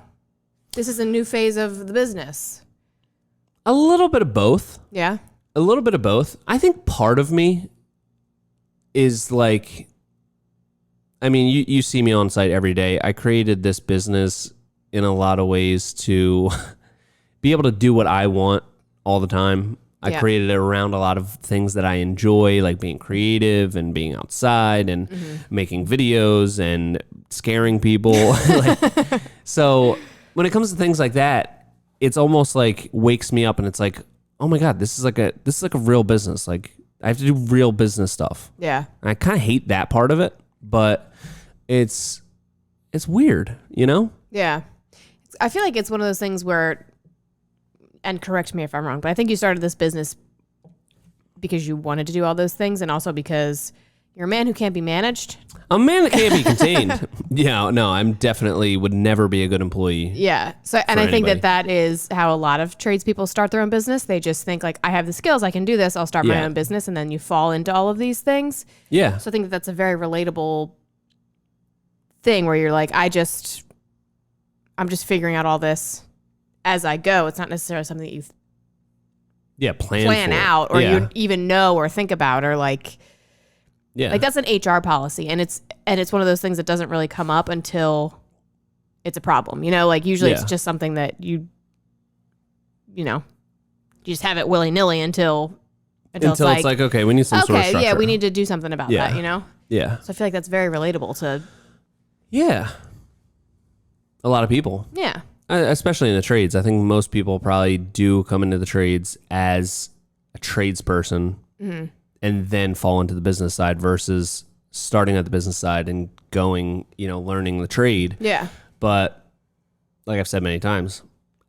[SPEAKER 1] this is a new phase of the business.
[SPEAKER 2] A little bit of both.
[SPEAKER 1] Yeah.
[SPEAKER 2] A little bit of both. I think part of me is like, I mean, you see me on site every day. I created this business in a lot of ways to be able to do what I want all the time. I created it around a lot of things that I enjoy, like being creative and being outside and making videos and scaring people. So when it comes to things like that, it's almost like wakes me up and it's like, oh my God, this is like a real business. Like, I have to do real business stuff.
[SPEAKER 1] Yeah.
[SPEAKER 2] And I kind of hate that part of it, but it's weird,
[SPEAKER 1] Yeah. I feel like it's one of those things where, and correct me if I'm wrong, but I think you started this business because you wanted to do all those things, and also because you're a man who can't be managed.
[SPEAKER 2] A man that can't be contained. Yeah, no, I'm definitely would never be a good employee.
[SPEAKER 1] Yeah. So, and I think that is how a lot of tradespeople start their own business. They just think like, I have the skills, I can do this, I'll start my own business, and then you fall into all of these things.
[SPEAKER 2] Yeah.
[SPEAKER 1] So I think that's a very relatable thing where you're like, I'm just figuring out all this as I go. It's not necessarily something that you plan out or you even know or think about, or like, like that's an HR policy, and it's one of those things that doesn't really come up until it's a problem. Like usually it's just something that you just have it willy nilly until it's like,
[SPEAKER 2] okay, we need some sort of structure.
[SPEAKER 1] Yeah, we need to do something about that.
[SPEAKER 2] Yeah.
[SPEAKER 1] So I feel like that's very relatable to.
[SPEAKER 2] Yeah. A lot of people.
[SPEAKER 1] Yeah.
[SPEAKER 2] Especially in the trades. I think most people probably do come into the trades as a tradesperson and then fall into the business side versus starting at the business side and going, learning the trade.
[SPEAKER 1] Yeah.
[SPEAKER 2] But like I've said many times,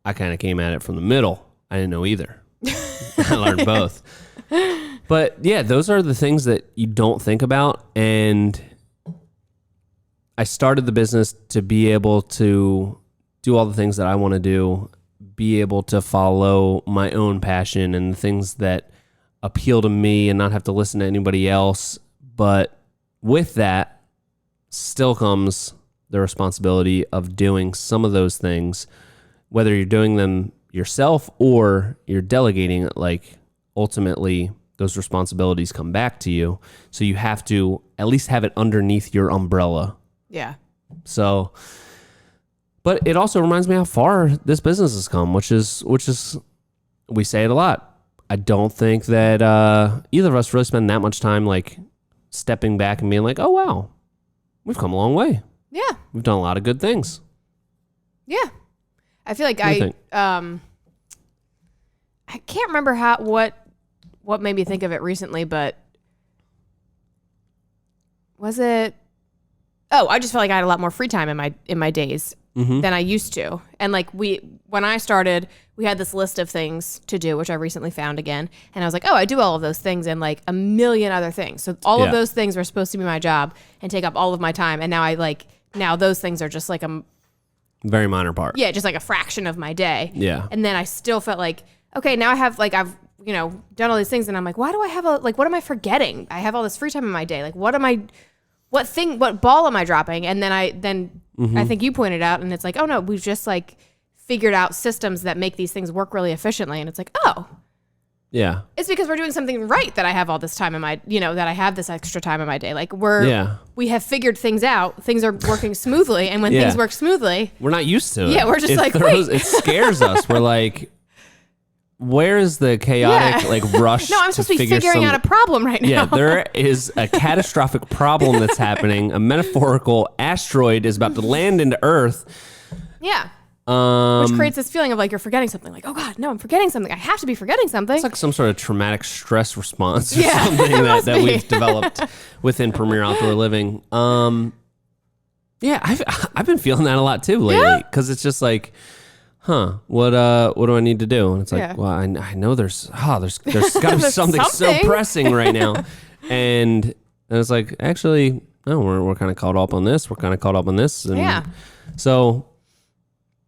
[SPEAKER 2] I kind of came at it from the middle. I didn't know either. I learned both. But yeah, those are the things that you don't think about. And I started the business to be able to do all the things that I want to do, be able to follow my own passion and the things that appeal to me and not have to listen to anybody else. But with that still comes the responsibility of doing some of those things, whether you're doing them yourself or you're delegating it. Like, ultimately those responsibilities come back to you. So you have to at least have it underneath your umbrella.
[SPEAKER 1] Yeah. So,
[SPEAKER 2] but it also reminds me how far this business has come, which is we say it a lot. I don't think that either of us really spend that much time like stepping back and being like, oh wow, we've come a long way.
[SPEAKER 1] Yeah.
[SPEAKER 2] We've done a lot of good things.
[SPEAKER 1] Yeah. I feel like I can't remember what made me think of it recently, but was it? Oh, I just felt like I had a lot more free time in my days than I used to. And like when I started, we had this list of things to do, which I recently found again. And I was like, oh, I do all of those things and like a million other things. So all of those things were supposed to be my job and take up all of my time. And now those things are just like a
[SPEAKER 2] very minor part.
[SPEAKER 1] Yeah, just like a fraction of my day.
[SPEAKER 2] Yeah.
[SPEAKER 1] And then I still felt like, okay, now I've done all these things, and I'm like, why do I have what am I forgetting? I have all this free time in my day. Like, what ball am I dropping? And then I think you pointed out, and it's like, oh no, we've just like figured out systems that make these things work really efficiently. And it's like, oh,
[SPEAKER 2] yeah,
[SPEAKER 1] it's because we're doing something right that I have all this time in my, that I have this extra time in my day. Like we have figured things out. Things are working smoothly. And when things work smoothly,
[SPEAKER 2] we're not used to it.
[SPEAKER 1] Yeah. We're just wait.
[SPEAKER 2] It scares us. We're like, where is the chaotic rush?
[SPEAKER 1] No, I'm supposed to be figuring out a problem right now.
[SPEAKER 2] Yeah, there is a catastrophic problem that's happening. A metaphorical asteroid is about to land into Earth.
[SPEAKER 1] Yeah. Which creates this feeling of like you're forgetting something. Like, oh God, no, I'm forgetting something. I have to be forgetting something.
[SPEAKER 2] It's like some sort of traumatic stress response or something that we've developed within Premier Outdoor Living. Yeah, I've been feeling that a lot too lately because it's just like, what do I need to do? And it's like, well, I know there's got to be something so pressing right now. And it's like, actually, no, we're kind of caught up on this. We're kind of caught up on this. And so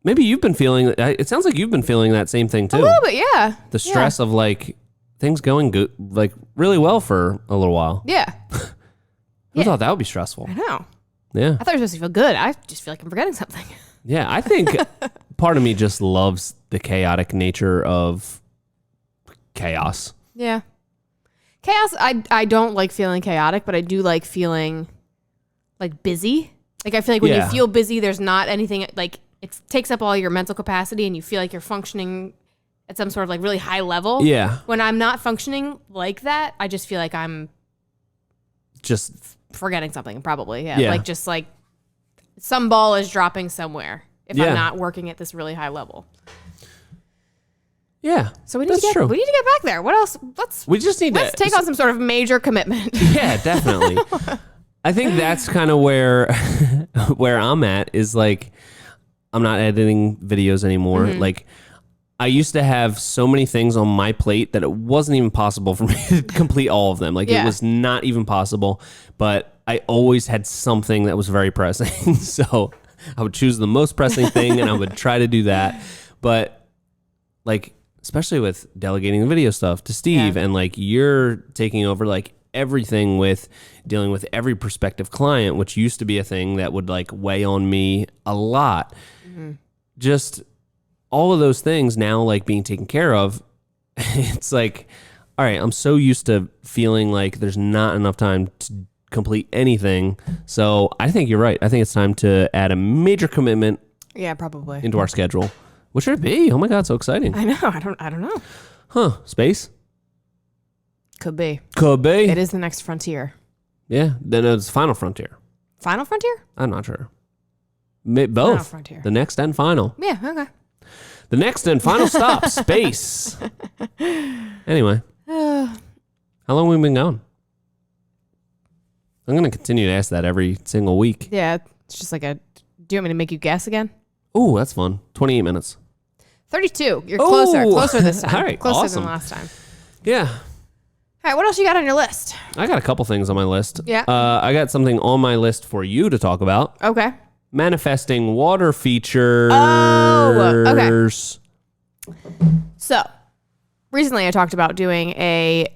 [SPEAKER 2] maybe you've been feeling, it sounds like you've been feeling that same thing too.
[SPEAKER 1] A little bit, yeah.
[SPEAKER 2] The stress of like things going good, like really well for a little while.
[SPEAKER 1] Yeah.
[SPEAKER 2] I thought that would be stressful.
[SPEAKER 1] I know.
[SPEAKER 2] Yeah.
[SPEAKER 1] I thought it was supposed to feel good. I just feel like I'm forgetting something.
[SPEAKER 2] Yeah, I think part of me just loves the chaotic nature of chaos.
[SPEAKER 1] Yeah. Chaos, I don't like feeling chaotic, but I do like feeling like busy. Like I feel like when you feel busy, there's not anything, like it takes up all your mental capacity and you feel like you're functioning at some sort of like really high level.
[SPEAKER 2] Yeah.
[SPEAKER 1] When I'm not functioning like that, I just feel like I'm
[SPEAKER 2] just
[SPEAKER 1] forgetting something probably. Yeah. Like just like some ball is dropping somewhere if I'm not working at this really high level.
[SPEAKER 2] Yeah.
[SPEAKER 1] So we need to get back there. What else? Let's take on some sort of major commitment.
[SPEAKER 2] Yeah, definitely. I think that's kind of where I'm at is like I'm not editing videos anymore. Mm-hmm. Like I used to have so many things on my plate that it wasn't even possible for me to complete all of them. Like it was not even possible, but I always had something that was very pressing. So I would choose the most pressing thing and I would try to do that. But like, especially with delegating the video stuff to Steve and like you're taking over like everything with dealing with every prospective client, which used to be a thing that would like weigh on me a lot. Mm-hmm. Just all of those things now like being taken care of. It's like, all right, I'm so used to feeling like there's not enough time to complete anything. So I think you're right. I think it's time to add a major commitment.
[SPEAKER 1] Yeah, probably
[SPEAKER 2] into our schedule. What should it be? Oh my God, so exciting.
[SPEAKER 1] I know. I don't know.
[SPEAKER 2] Huh. Space?
[SPEAKER 1] Could be.
[SPEAKER 2] It
[SPEAKER 1] is the next frontier.
[SPEAKER 2] Yeah. Then it's Final Frontier.
[SPEAKER 1] Final Frontier?
[SPEAKER 2] I'm not sure. Both. Final Frontier. The next and final.
[SPEAKER 1] Yeah, okay.
[SPEAKER 2] The next and final stop, space. Anyway. How long have we been going? I'm going to continue to ask that every single week.
[SPEAKER 1] Yeah. It's just like do you want me to make you guess again?
[SPEAKER 2] Oh, that's fun. 28 minutes.
[SPEAKER 1] 32. You're closer. Closer this time.
[SPEAKER 2] All right.
[SPEAKER 1] Closer than last time.
[SPEAKER 2] Yeah.
[SPEAKER 1] All right. What else you got on your list?
[SPEAKER 2] I got a couple things on my list.
[SPEAKER 1] Yeah.
[SPEAKER 2] I got something on my list for you to talk about.
[SPEAKER 1] Okay.
[SPEAKER 2] Manifesting water features.
[SPEAKER 1] Oh, okay. So, recently I talked about doing a,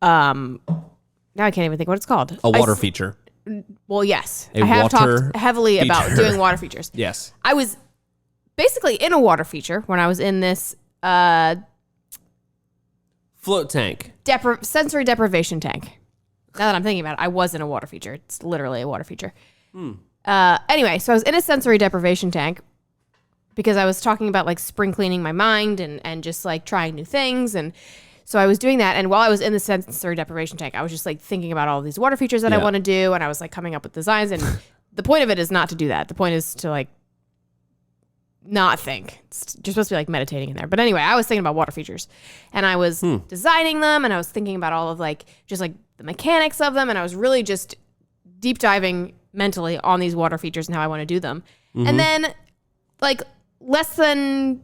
[SPEAKER 1] now I can't even think what it's called.
[SPEAKER 2] A water feature.
[SPEAKER 1] Well, yes. I have talked heavily about doing water features.
[SPEAKER 2] Yes.
[SPEAKER 1] I was basically in a water feature when I was in this
[SPEAKER 2] float tank.
[SPEAKER 1] Sensory deprivation tank. Now that I'm thinking about it, I was in a water feature. It's literally a water feature. Anyway, so I was in a sensory deprivation tank because I was talking about like spring cleaning my mind and just like trying new things. And so I was doing that. And while I was in the sensory deprivation tank, I was just like thinking about all these water features that I want to do. And I was like coming up with designs. And the point of it is not to do that. The point is to like not think. You're supposed to be like meditating in there. But anyway, I was thinking about water features and I was designing them and I was thinking about all of like, just like the mechanics of them. And I was really just deep diving mentally on these water features and how I want to do them. Mm-hmm. And then like less than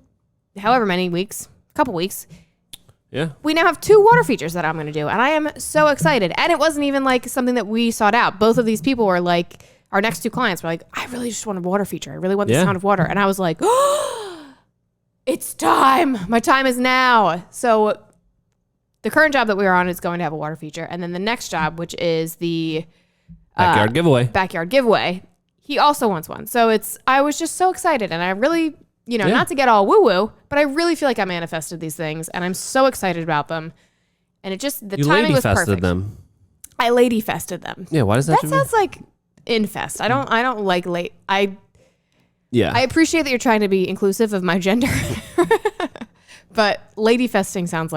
[SPEAKER 1] however many weeks, couple weeks, we now have 2 water features that I'm going to do. And I am so excited. And it wasn't even like something that we sought out. Both of these people were like, our next 2 clients were like, I really just want a water feature. I really want the sound of water. And I was like, oh, it's time. My time is now. So the current job that we're on is going to have a water feature. And then the next job, which is the
[SPEAKER 2] backyard giveaway, he also wants one. So I was just so excited. And I really, not to get all woo-woo, but I really feel like I manifested these things. And I'm so excited about them. And it just, the timing was perfect. Them.
[SPEAKER 1] I lady fested them.
[SPEAKER 2] Yeah, why does that
[SPEAKER 1] sounds like infest. I don't like late. I appreciate that you're trying to be inclusive of my gender. But lady festing sounds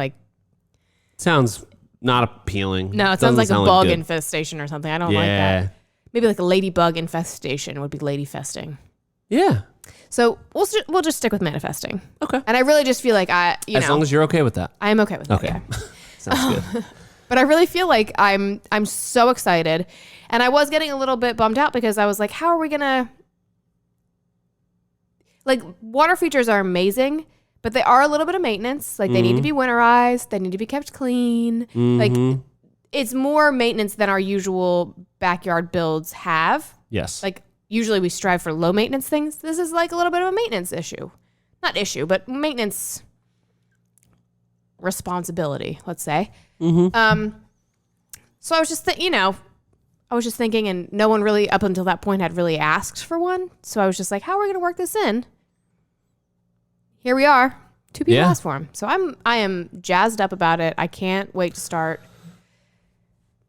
[SPEAKER 2] not appealing.
[SPEAKER 1] No, it sounds like a bug infestation or something. I don't like that. Maybe like a ladybug infestation would be lady festing.
[SPEAKER 2] Yeah.
[SPEAKER 1] So we'll just stick with manifesting.
[SPEAKER 2] Okay.
[SPEAKER 1] And I really just feel like as
[SPEAKER 2] long as you're okay with that.
[SPEAKER 1] I am okay with that.
[SPEAKER 2] Okay. Sounds good.
[SPEAKER 1] But I really feel like I'm so excited. And I was getting a little bit bummed out because I was like, how are we going to... Like, water features are amazing, but they are a little bit of maintenance. Like, they need to be winterized. They need to be kept clean. Like, it's more maintenance than our usual backyard builds have.
[SPEAKER 2] Yes.
[SPEAKER 1] Like, usually we strive for low maintenance things. This is like a little bit of a maintenance issue. Not issue, but maintenance responsibility, let's say. Mm-hmm. So I was just, I was just thinking, and no one really up until that point had really asked for one. So I was just like, how are we going to work this in? Here we are. 2 people asked for them. So I am jazzed up about it. I can't wait to start.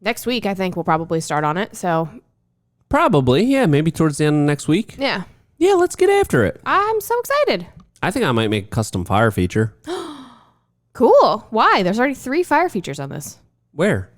[SPEAKER 1] Next week, I think we'll probably start on it. So
[SPEAKER 2] probably, yeah, maybe towards the end of next week.
[SPEAKER 1] Yeah.
[SPEAKER 2] Yeah, let's get after it.
[SPEAKER 1] I'm so excited.
[SPEAKER 2] I think I might make a custom fire feature.
[SPEAKER 1] Cool. Why? There's already 3 fire features on this.
[SPEAKER 2] Where?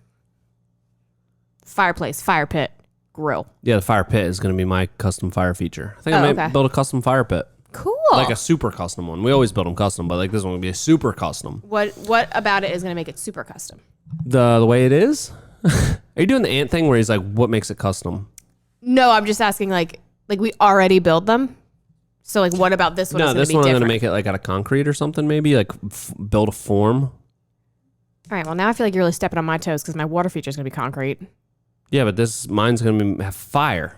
[SPEAKER 1] Fireplace, fire pit, grill.
[SPEAKER 2] Yeah, the fire pit is going to be my custom fire feature. I think I might build a custom fire pit.
[SPEAKER 1] Cool.
[SPEAKER 2] Like a super custom one. We always build them custom, but like this one would be a super custom.
[SPEAKER 1] What about it is going to make it super custom?
[SPEAKER 2] The way it is? Are you doing the ant thing where he's like, what makes it custom?
[SPEAKER 1] No, I'm just asking like we already build them. So like what about this one?
[SPEAKER 2] No, this one I'm going to make it like out of concrete or something maybe, like build a form.
[SPEAKER 1] All right, well now I feel like you're really stepping on my toes because my water feature is going to be concrete.
[SPEAKER 2] Yeah, but mine's going to have fire.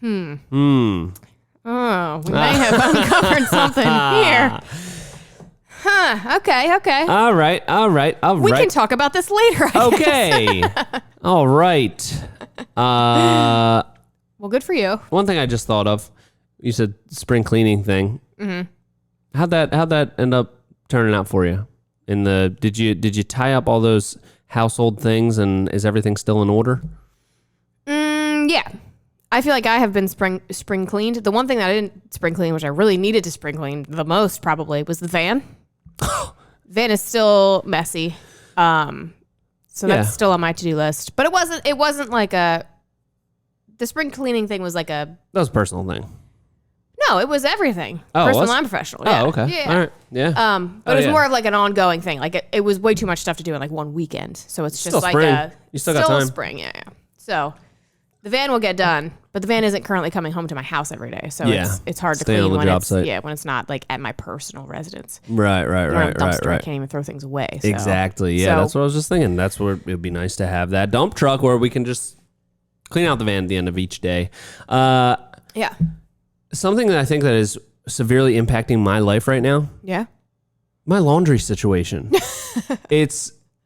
[SPEAKER 1] Oh, we may have uncovered something here. Huh, okay.
[SPEAKER 2] All right.
[SPEAKER 1] We can talk about this later, I guess.
[SPEAKER 2] All right.
[SPEAKER 1] Well, good for you.
[SPEAKER 2] One thing I just thought of, you said spring cleaning thing. Mm-hmm. How'd that end up turning out for you? Did you tie up all those household things and is everything still in order?
[SPEAKER 1] Yeah. I feel like I have been spring cleaned. The one thing that I didn't spring clean, which I really needed to spring clean the most probably, was the van. Van is still messy. So that's still on my to-do list. But it wasn't like the spring cleaning thing was like
[SPEAKER 2] that was a personal thing.
[SPEAKER 1] No, it was everything. Personal and professional. Yeah.
[SPEAKER 2] Oh, okay. Yeah. All right. Yeah.
[SPEAKER 1] But it was more of like an ongoing thing. Like it was way too much stuff to do in like one weekend. So it's just like
[SPEAKER 2] spring. You still got time.
[SPEAKER 1] Spring. Yeah. So the van will get done, but the van isn't currently coming home to my house every day. So it's hard to clean when it's not like at my personal residence.
[SPEAKER 2] Right.
[SPEAKER 1] I can't even throw things away. So.
[SPEAKER 2] Exactly. Yeah. That's what I was just thinking. That's where it'd be nice to have that dump truck where we can just clean out the van at the end of each day.
[SPEAKER 1] Yeah.
[SPEAKER 2] Something that I think that is severely impacting my life right now.
[SPEAKER 1] Yeah.
[SPEAKER 2] My laundry situation.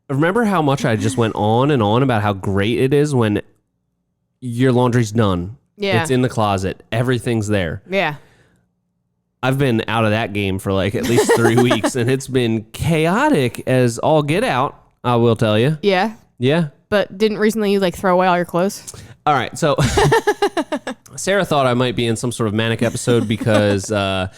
[SPEAKER 2] Remember how much I just went on and on about how great it is when your laundry's done.
[SPEAKER 1] Yeah.
[SPEAKER 2] It's in the closet. Everything's there.
[SPEAKER 1] Yeah.
[SPEAKER 2] I've been out of that game for like at least 3 weeks and it's been chaotic as all get out, I will tell you.
[SPEAKER 1] Yeah.
[SPEAKER 2] Yeah.
[SPEAKER 1] But didn't recently you like throw away all your clothes?
[SPEAKER 2] All right. So Sarah thought I might be in some sort of manic episode because this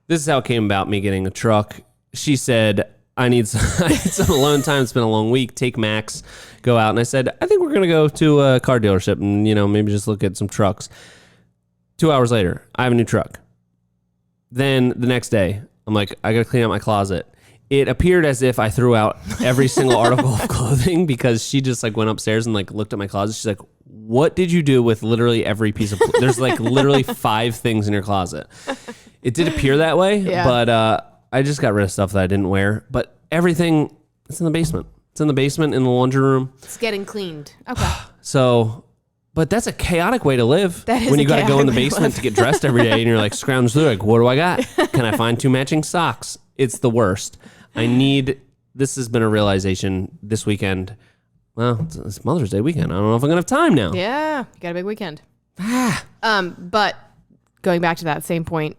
[SPEAKER 2] is how it came about me getting a truck. She said, I need some alone time. It's been a long week. Take Max, go out. And I said, I think we're going to go to a car dealership and, maybe just look at some trucks. 2 hours later, I have a new truck. Then the next day, I'm like, I got to clean out my closet. It appeared as if I threw out every single article of clothing because she just like went upstairs and like looked at my closet. She's like, what did you do with literally every piece of clothing? There's like literally 5 things in your closet. It did appear that way, but I just got rid of stuff that I didn't wear. But everything, it's in the basement. It's in the basement in the laundry room.
[SPEAKER 1] It's getting cleaned. Okay.
[SPEAKER 2] So, but that's a chaotic way to live.
[SPEAKER 1] That is
[SPEAKER 2] when you got to go in the
[SPEAKER 1] way to
[SPEAKER 2] basement to get dressed every day and you're like scrounging through like, what do I got? Can I find 2 matching socks? It's the worst. This has been a realization this weekend. Well, it's Mother's Day weekend. I don't know if I'm going to have time now.
[SPEAKER 1] Yeah, you got a big weekend. But going back to that same point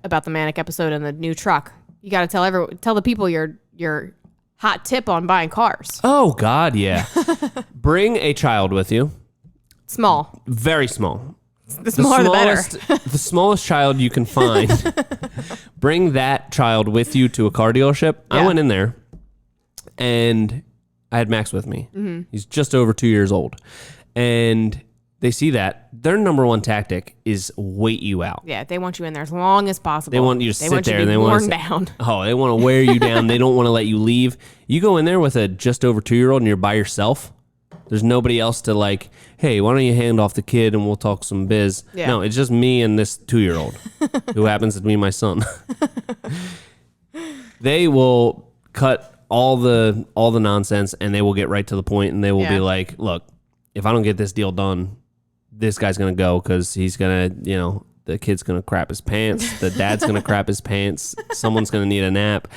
[SPEAKER 1] about the manic episode and the new truck, you got to tell the people your hot tip on buying cars.
[SPEAKER 2] Oh, God, yeah. Bring a child with you.
[SPEAKER 1] Small.
[SPEAKER 2] Very small.
[SPEAKER 1] The smaller, the better.
[SPEAKER 2] The smallest child you can find. Bring that child with you to a car dealership. Yeah. I went in there, and I had Max with me. Mm-hmm. He's just over 2 years old. And they see that. Their number one tactic is wait you out.
[SPEAKER 1] Yeah, they want you in there as long as possible.
[SPEAKER 2] They want you to sit there.
[SPEAKER 1] They want you to be worn down.
[SPEAKER 2] Oh, they want to wear you down. They don't want to let you leave. You go in there with a just over 2-year-old and you're by yourself. There's nobody else to like, hey, why don't you hand off the kid and we'll talk some biz. Yeah. No, it's just me and this 2-year-old who happens to be my son. They will cut all the nonsense and they will get right to the point and they will be like, look, if I don't get this deal done, this guy's going to go because he's going to, the kid's going to crap his pants. The dad's going to crap his pants. Someone's going to need a nap.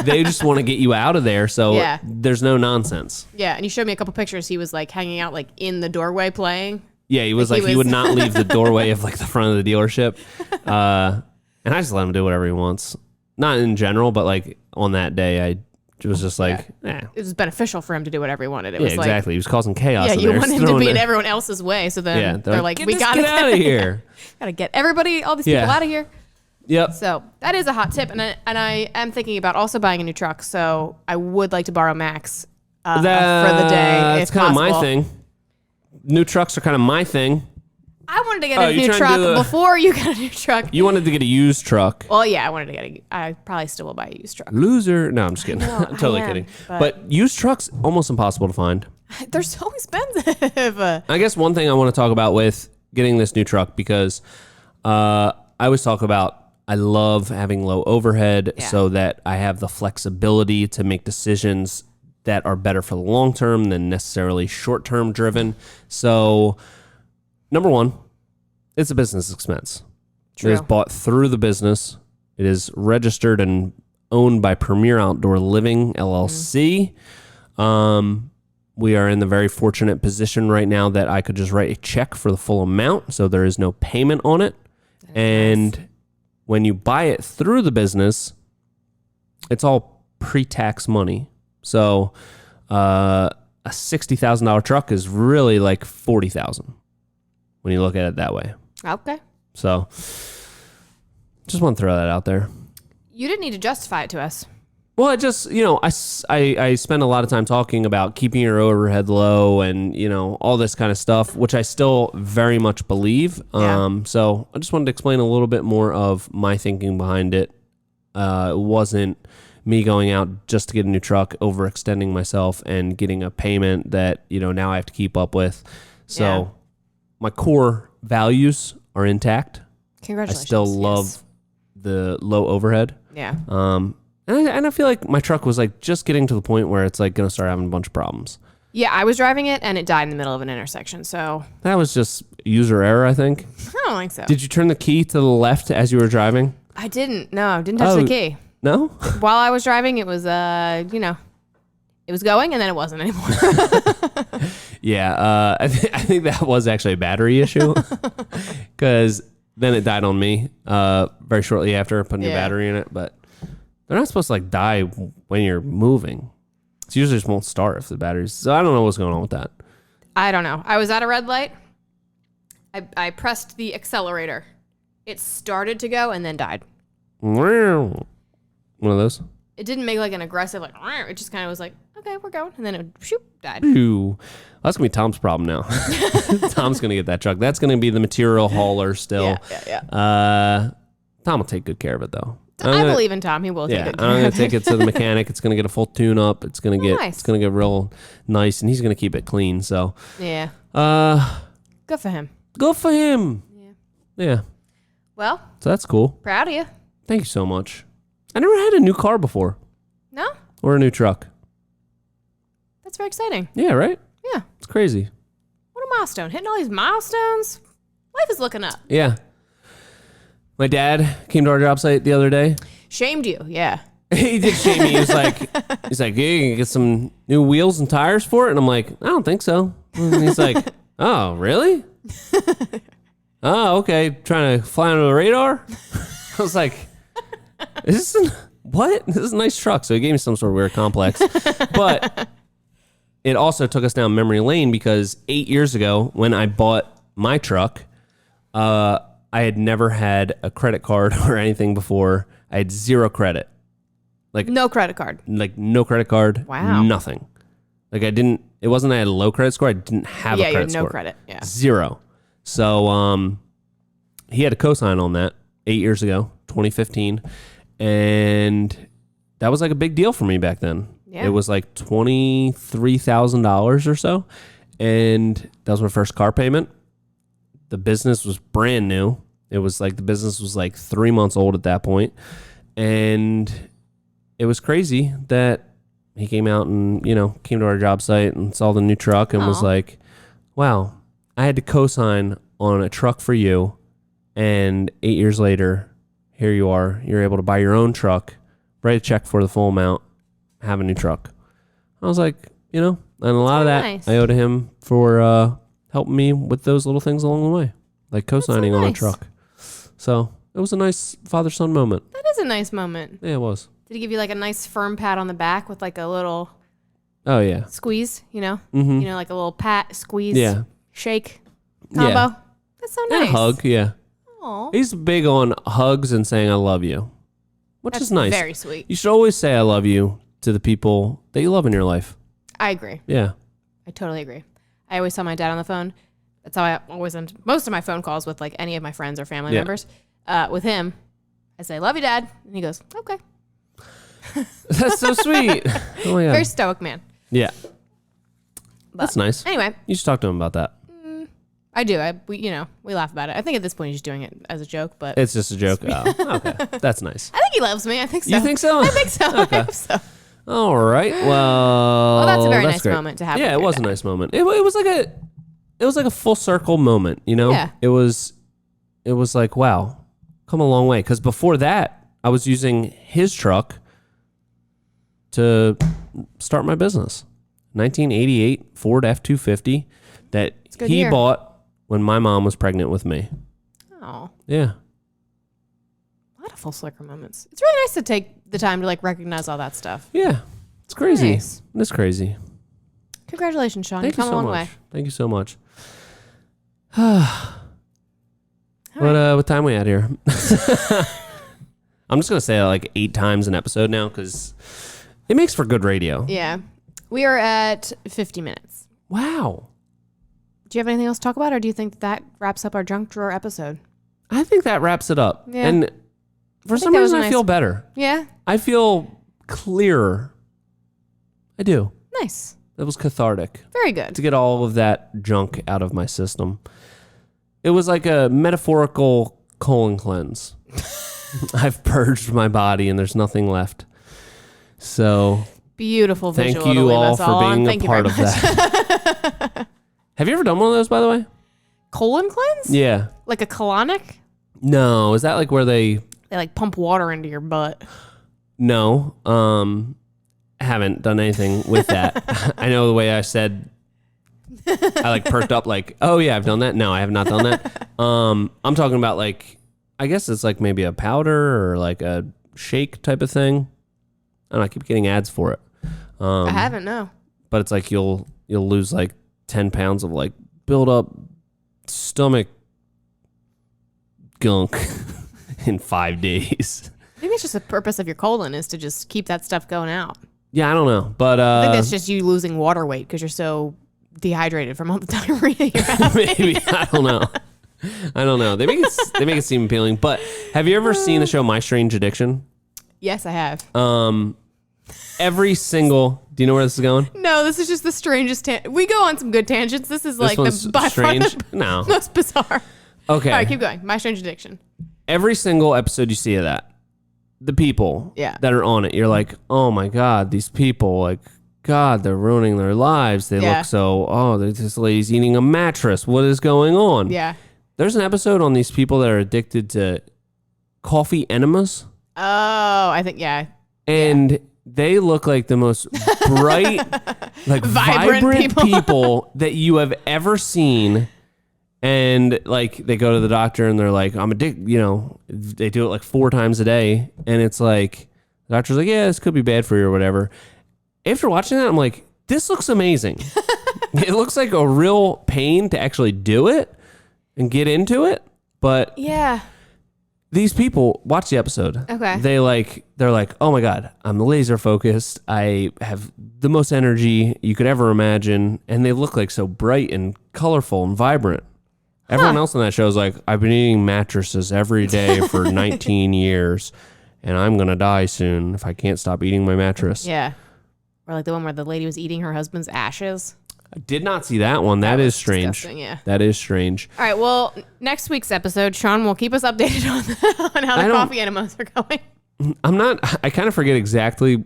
[SPEAKER 2] They just want to get you out of there. So there's no nonsense.
[SPEAKER 1] Yeah. And you showed me a couple pictures. He was like hanging out like in the doorway playing.
[SPEAKER 2] Yeah. He was he would not leave the doorway of like the front of the dealership. And I just let him do whatever he wants. Not in general, but like on that day, it was just like,
[SPEAKER 1] It was beneficial for him to do whatever he wanted. It
[SPEAKER 2] was exactly. He was causing chaos.
[SPEAKER 1] Yeah, you want him to be in everyone else's way. So then they're like, we got to
[SPEAKER 2] get out of here.
[SPEAKER 1] Got to get all these people out of here.
[SPEAKER 2] Yep.
[SPEAKER 1] So that is a hot tip. And I am thinking about also buying a new truck. So I would like to borrow Max for the day. It's
[SPEAKER 2] kind of my thing. New trucks are kind of my thing.
[SPEAKER 1] I wanted to get a new truck before you got a new truck.
[SPEAKER 2] You wanted to get a used truck.
[SPEAKER 1] Well, yeah, I wanted to get I probably still will buy a used truck.
[SPEAKER 2] Loser. No, I'm just kidding. I'm totally kidding. But used trucks, almost impossible to find.
[SPEAKER 1] They're so expensive.
[SPEAKER 2] I guess one thing I want to talk about with getting this new truck, because I always talk about I love having low overhead so that I have the flexibility to make decisions that are better for the long term than necessarily short term driven. So number one, it's a business expense. True. It is bought through the business. It is registered and owned by Premier Outdoor Living, LLC. We are in the very fortunate position right now that I could just write a check for the full amount, so there is no payment on it. And when you buy it through the business, it's all pre-tax money. So a $60,000 truck is really like $40,000. When you look at it that way.
[SPEAKER 1] Okay.
[SPEAKER 2] So, just want to throw that out there.
[SPEAKER 1] You didn't need to justify it to us.
[SPEAKER 2] Well, it just, I spend a lot of time talking about keeping your overhead low and, all this kind of stuff, which I still very much believe. Yeah. So, I just wanted to explain a little bit more of my thinking behind it. It wasn't me going out just to get a new truck, overextending myself and getting a payment that, now I have to keep up with. So, my core values are intact.
[SPEAKER 1] Congratulations.
[SPEAKER 2] I still love the low overhead.
[SPEAKER 1] Yeah.
[SPEAKER 2] And I feel like my truck was like just getting to the point where it's like going to start having a bunch of problems.
[SPEAKER 1] Yeah, I was driving it and it died in the middle of an intersection. So
[SPEAKER 2] that was just user error, I think.
[SPEAKER 1] I don't think so.
[SPEAKER 2] Did you turn the key to the left as you were driving?
[SPEAKER 1] I didn't. No, I didn't touch the key.
[SPEAKER 2] No?
[SPEAKER 1] While I was driving, it was, it was going and then it wasn't anymore.
[SPEAKER 2] Yeah, I think that was actually a battery issue because then it died on me very shortly after putting a battery in it. But they're not supposed to like die when you're moving. It usually just won't start if the battery's. So I don't know what's going on with that.
[SPEAKER 1] I don't know. I was at a red light. I pressed the accelerator. It started to go and then died.
[SPEAKER 2] One of those.
[SPEAKER 1] It didn't make like an aggressive like. It just kind of was like, okay, we're going, and then it died.
[SPEAKER 2] Ooh. That's gonna be Tom's problem now. Tom's gonna get that truck. That's gonna be the material hauler still.
[SPEAKER 1] Yeah.
[SPEAKER 2] Tom will take good care of it though.
[SPEAKER 1] I believe in Tom. He will take good care of it.
[SPEAKER 2] I'm gonna take it to the mechanic. It's gonna get a full tune up. It's gonna get real nice, and he's gonna keep it clean. So
[SPEAKER 1] yeah. Good for him.
[SPEAKER 2] Good for him. Yeah.
[SPEAKER 1] Well.
[SPEAKER 2] So that's cool.
[SPEAKER 1] Proud of you.
[SPEAKER 2] Thank you so much. I never had a new car before.
[SPEAKER 1] No?
[SPEAKER 2] Or a new truck.
[SPEAKER 1] That's very exciting.
[SPEAKER 2] Yeah, right?
[SPEAKER 1] Yeah.
[SPEAKER 2] It's crazy.
[SPEAKER 1] What a milestone. Hitting all these milestones. Life is looking up.
[SPEAKER 2] Yeah. My dad came to our job site the other day.
[SPEAKER 1] Shamed you, yeah.
[SPEAKER 2] He did shame me. He's like, hey, you can get some new wheels and tires for it? And I'm like, I don't think so. And he's like, oh, really? Oh, okay. Trying to fly under the radar? I was like, what? This is a nice truck. So he gave me some sort of weird complex. But it also took us down memory lane because 8 years ago when I bought my truck, I had never had a credit card or anything before. I had zero credit. Like
[SPEAKER 1] no credit card.
[SPEAKER 2] Like no credit card.
[SPEAKER 1] Wow.
[SPEAKER 2] Nothing. Like I didn't. It wasn't I had a low credit score. I didn't have a credit
[SPEAKER 1] you had no
[SPEAKER 2] score.
[SPEAKER 1] credit. Yeah.
[SPEAKER 2] Zero. So he had a cosign on that 8 years ago, 2015, and that was like a big deal for me back then. Yeah. It was like $23,000 or so, and that was my first car payment. The business was brand new. It was like the business was like 3 months old at that point, and it was crazy that he came out and, came to our job site and saw the new truck and was like, wow, I had to co-sign on a truck for you. And 8 years later, here you are. You're able to buy your own truck, write a check for the full amount, have a new truck. I was like, and a lot of that nice. I owe to him for helping me with those little things along the way, like co-signing on a truck. So it was a nice father-son moment.
[SPEAKER 1] That is a nice moment.
[SPEAKER 2] Yeah, it was.
[SPEAKER 1] Did he give you like a nice firm pat on the back with like a little squeeze,
[SPEAKER 2] Mm-hmm.
[SPEAKER 1] Like a little pat, squeeze, shake combo?
[SPEAKER 2] Yeah.
[SPEAKER 1] That's so nice.
[SPEAKER 2] And a hug, yeah.
[SPEAKER 1] Aww.
[SPEAKER 2] He's big on hugs and saying I love you, which is nice.
[SPEAKER 1] Very sweet.
[SPEAKER 2] You should always say I love you to the people that you love in your life.
[SPEAKER 1] I agree.
[SPEAKER 2] Yeah.
[SPEAKER 1] I totally agree. I always tell my dad on the phone. That's how I always end most of my phone calls with like any of my friends or family members. With him, I say, love you, Dad. And he goes, okay.
[SPEAKER 2] That's so sweet. Oh my God.
[SPEAKER 1] Very stoic man.
[SPEAKER 2] Yeah. That's nice.
[SPEAKER 1] Anyway.
[SPEAKER 2] You should talk to him about that.
[SPEAKER 1] I do. We laugh about it. I think at this point he's just doing it as a joke, but
[SPEAKER 2] it's just a joke. Oh, okay. That's nice.
[SPEAKER 1] I think he loves me. I think so.
[SPEAKER 2] You think so?
[SPEAKER 1] I think so.
[SPEAKER 2] Okay.
[SPEAKER 1] I hope so.
[SPEAKER 2] All right. Well,
[SPEAKER 1] that's a very nice
[SPEAKER 2] great.
[SPEAKER 1] moment to have.
[SPEAKER 2] Yeah, it was a nice moment. It was like a full circle moment,
[SPEAKER 1] Yeah.
[SPEAKER 2] It was like, wow, come a long way. Because before that, I was using his truck to start my business. 1988 Ford F-250 that he bought when my mom was pregnant with me.
[SPEAKER 1] Oh.
[SPEAKER 2] Yeah.
[SPEAKER 1] A lot of full circle moments. It's really nice to take the time to like recognize all that stuff.
[SPEAKER 2] Yeah. It's crazy.
[SPEAKER 1] Nice.
[SPEAKER 2] It's crazy.
[SPEAKER 1] Congratulations, Sean.
[SPEAKER 2] Thank you so much.
[SPEAKER 1] Way.
[SPEAKER 2] Thank you so much. What time we at here? I'm just going to say it like 8 times an episode now because it makes for good radio.
[SPEAKER 1] Yeah. We are at 50 minutes.
[SPEAKER 2] Wow.
[SPEAKER 1] Do you have anything else to talk about, or do you think that wraps up our junk drawer episode?
[SPEAKER 2] I think that wraps it up.
[SPEAKER 1] Yeah.
[SPEAKER 2] And for some reason, I feel better.
[SPEAKER 1] Yeah.
[SPEAKER 2] I feel clearer. I do.
[SPEAKER 1] Nice.
[SPEAKER 2] It was cathartic.
[SPEAKER 1] Very good.
[SPEAKER 2] To get all of that junk out of my system. It was like a metaphorical colon cleanse. I've purged my body and there's nothing left. So
[SPEAKER 1] beautiful visual.
[SPEAKER 2] Thank you all for being a part of that. Have you ever done one of those, by the way?
[SPEAKER 1] Colon cleanse?
[SPEAKER 2] Yeah.
[SPEAKER 1] Like a colonic?
[SPEAKER 2] No. Is that like where they
[SPEAKER 1] like pump water into your butt?
[SPEAKER 2] No. Haven't done anything with that. I know the way I said I like perked up like, oh yeah, I've done that. No, I have not done that. I'm talking about like, I guess it's like maybe a powder or like a shake type of thing. I don't know, I keep getting ads for it.
[SPEAKER 1] I haven't, no.
[SPEAKER 2] But it's like you'll lose like 10 pounds of like build up stomach gunk in 5 days.
[SPEAKER 1] I think it's just the purpose of your colon is to just keep that stuff going out.
[SPEAKER 2] Yeah, I don't know. But
[SPEAKER 1] I think that's just you losing water weight because you're so dehydrated from all the diarrhea you're having.
[SPEAKER 2] Maybe. I don't know. They make it seem appealing. But have you ever seen the show My Strange Addiction?
[SPEAKER 1] Yes, I have.
[SPEAKER 2] Every single. Do you know where this is going?
[SPEAKER 1] No, this is just the strangest. We go on some good tangents. This is like
[SPEAKER 2] the
[SPEAKER 1] by
[SPEAKER 2] strange.
[SPEAKER 1] far the
[SPEAKER 2] No,
[SPEAKER 1] most bizarre.
[SPEAKER 2] Okay.
[SPEAKER 1] All right, keep going. My Strange Addiction.
[SPEAKER 2] Every single episode you see of that, the people that are on it, you're like, oh my God, these people, like, God, they're ruining their lives. They look so, this lady's eating a mattress. What is going on?
[SPEAKER 1] Yeah.
[SPEAKER 2] There's an episode on these people that are addicted to coffee enemas.
[SPEAKER 1] Oh, I think, yeah.
[SPEAKER 2] And they look like the most bright, like vibrant people that you have ever seen. And like they go to the doctor and they're like, I'm addicted, they do it like 4 times a day. And it's like, the doctor's like, yeah, this could be bad for you or whatever. After watching that, I'm like, this looks amazing. It looks like a real pain to actually do it and get into it. But
[SPEAKER 1] yeah,
[SPEAKER 2] these people watch the episode.
[SPEAKER 1] Okay.
[SPEAKER 2] They're like, oh my God, I'm laser focused. I have the most energy you could ever imagine. And they look like so bright and colorful and vibrant. Everyone else on that show is like, I've been eating mattresses every day for 19 years and I'm going to die soon if I can't stop eating my mattress.
[SPEAKER 1] Yeah. Or like the one where the lady was eating her husband's ashes.
[SPEAKER 2] I did not see that one. That is strange.
[SPEAKER 1] Yeah.
[SPEAKER 2] That is strange.
[SPEAKER 1] All right. Well, next week's episode, Sean will keep us updated on how the coffee enemas are going.
[SPEAKER 2] I kind of forget exactly.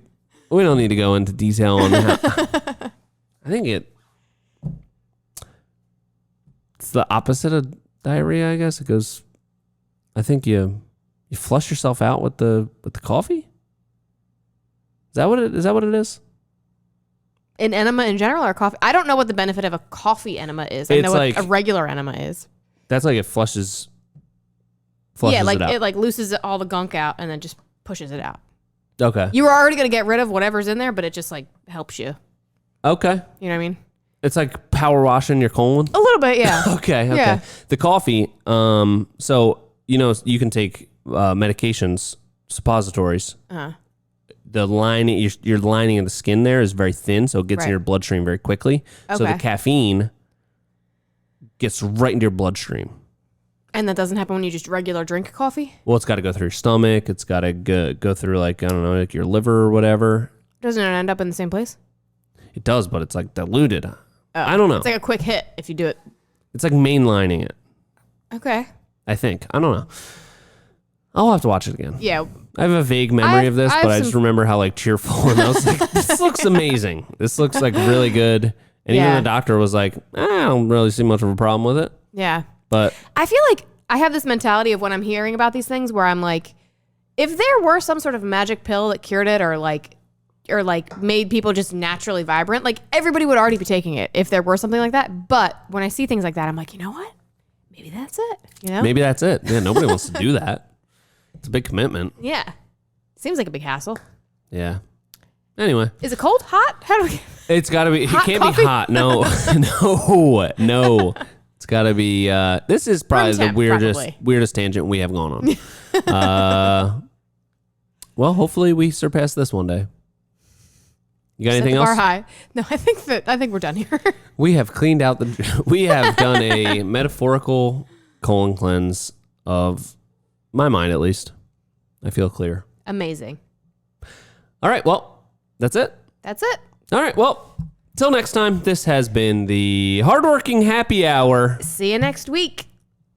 [SPEAKER 2] We don't need to go into detail on that. I think it's the opposite of diarrhea, I guess. It goes, I think you flush yourself out with the coffee. Is that what it is?
[SPEAKER 1] An enema in general or coffee? I don't know what the benefit of a coffee enema is. I know what a regular enema is.
[SPEAKER 2] That's like it flushes
[SPEAKER 1] yeah, like
[SPEAKER 2] it out.
[SPEAKER 1] It like loosens all the gunk out and then just pushes it out.
[SPEAKER 2] Okay.
[SPEAKER 1] You were already going to get rid of whatever's in there, but it just like helps you.
[SPEAKER 2] Okay.
[SPEAKER 1] You know what I mean?
[SPEAKER 2] It's like power washing your colon?
[SPEAKER 1] A little bit, yeah.
[SPEAKER 2] Okay.
[SPEAKER 1] Yeah.
[SPEAKER 2] The coffee, so, you can take medications, suppositories.
[SPEAKER 1] Uh-huh.
[SPEAKER 2] The lining, your lining of the skin there is very thin, so it gets in your bloodstream very quickly.
[SPEAKER 1] Okay.
[SPEAKER 2] So the caffeine gets right into your bloodstream.
[SPEAKER 1] And that doesn't happen when you just regular drink coffee?
[SPEAKER 2] Well, it's got to go through your stomach. It's got to go through, like, I don't know, like your liver or whatever.
[SPEAKER 1] Doesn't it end up in the same place?
[SPEAKER 2] It does, but it's like diluted. I don't know.
[SPEAKER 1] It's like a quick hit if you do it.
[SPEAKER 2] It's like mainlining it.
[SPEAKER 1] Okay.
[SPEAKER 2] I think. I don't know. I'll have to watch it again.
[SPEAKER 1] Yeah.
[SPEAKER 2] I have a vague memory of this, but I just remember how like cheerful and I was like, this looks amazing. This looks like really good. And even the doctor was like, I don't really see much of a problem with it.
[SPEAKER 1] Yeah.
[SPEAKER 2] But
[SPEAKER 1] I feel like I have this mentality of when I'm hearing about these things where I'm like, if there were some sort of magic pill that cured it or made people just naturally vibrant, like everybody would already be taking it if there were something like that. But when I see things like that, I'm like, you know what? Maybe that's it.
[SPEAKER 2] Maybe that's it. Yeah, nobody wants to do that. It's a big commitment.
[SPEAKER 1] Yeah. Seems like a big hassle.
[SPEAKER 2] Yeah. Anyway.
[SPEAKER 1] Is it cold? Hot? How do we...
[SPEAKER 2] It's got to be... It can't
[SPEAKER 1] coffee?
[SPEAKER 2] be hot. No. No. It's got to be... this is probably the weirdest tangent we have gone on. Well, hopefully we surpass this one day. You got anything else?
[SPEAKER 1] Bar high. No, I think we're done here.
[SPEAKER 2] We have cleaned out we have done a metaphorical colon cleanse of my mind, at least. I feel clear.
[SPEAKER 1] Amazing.
[SPEAKER 2] All right. Well, that's it.
[SPEAKER 1] That's it.
[SPEAKER 2] All right. Well, till next time, this has been the Hardworking Happy Hour.
[SPEAKER 1] See you next week.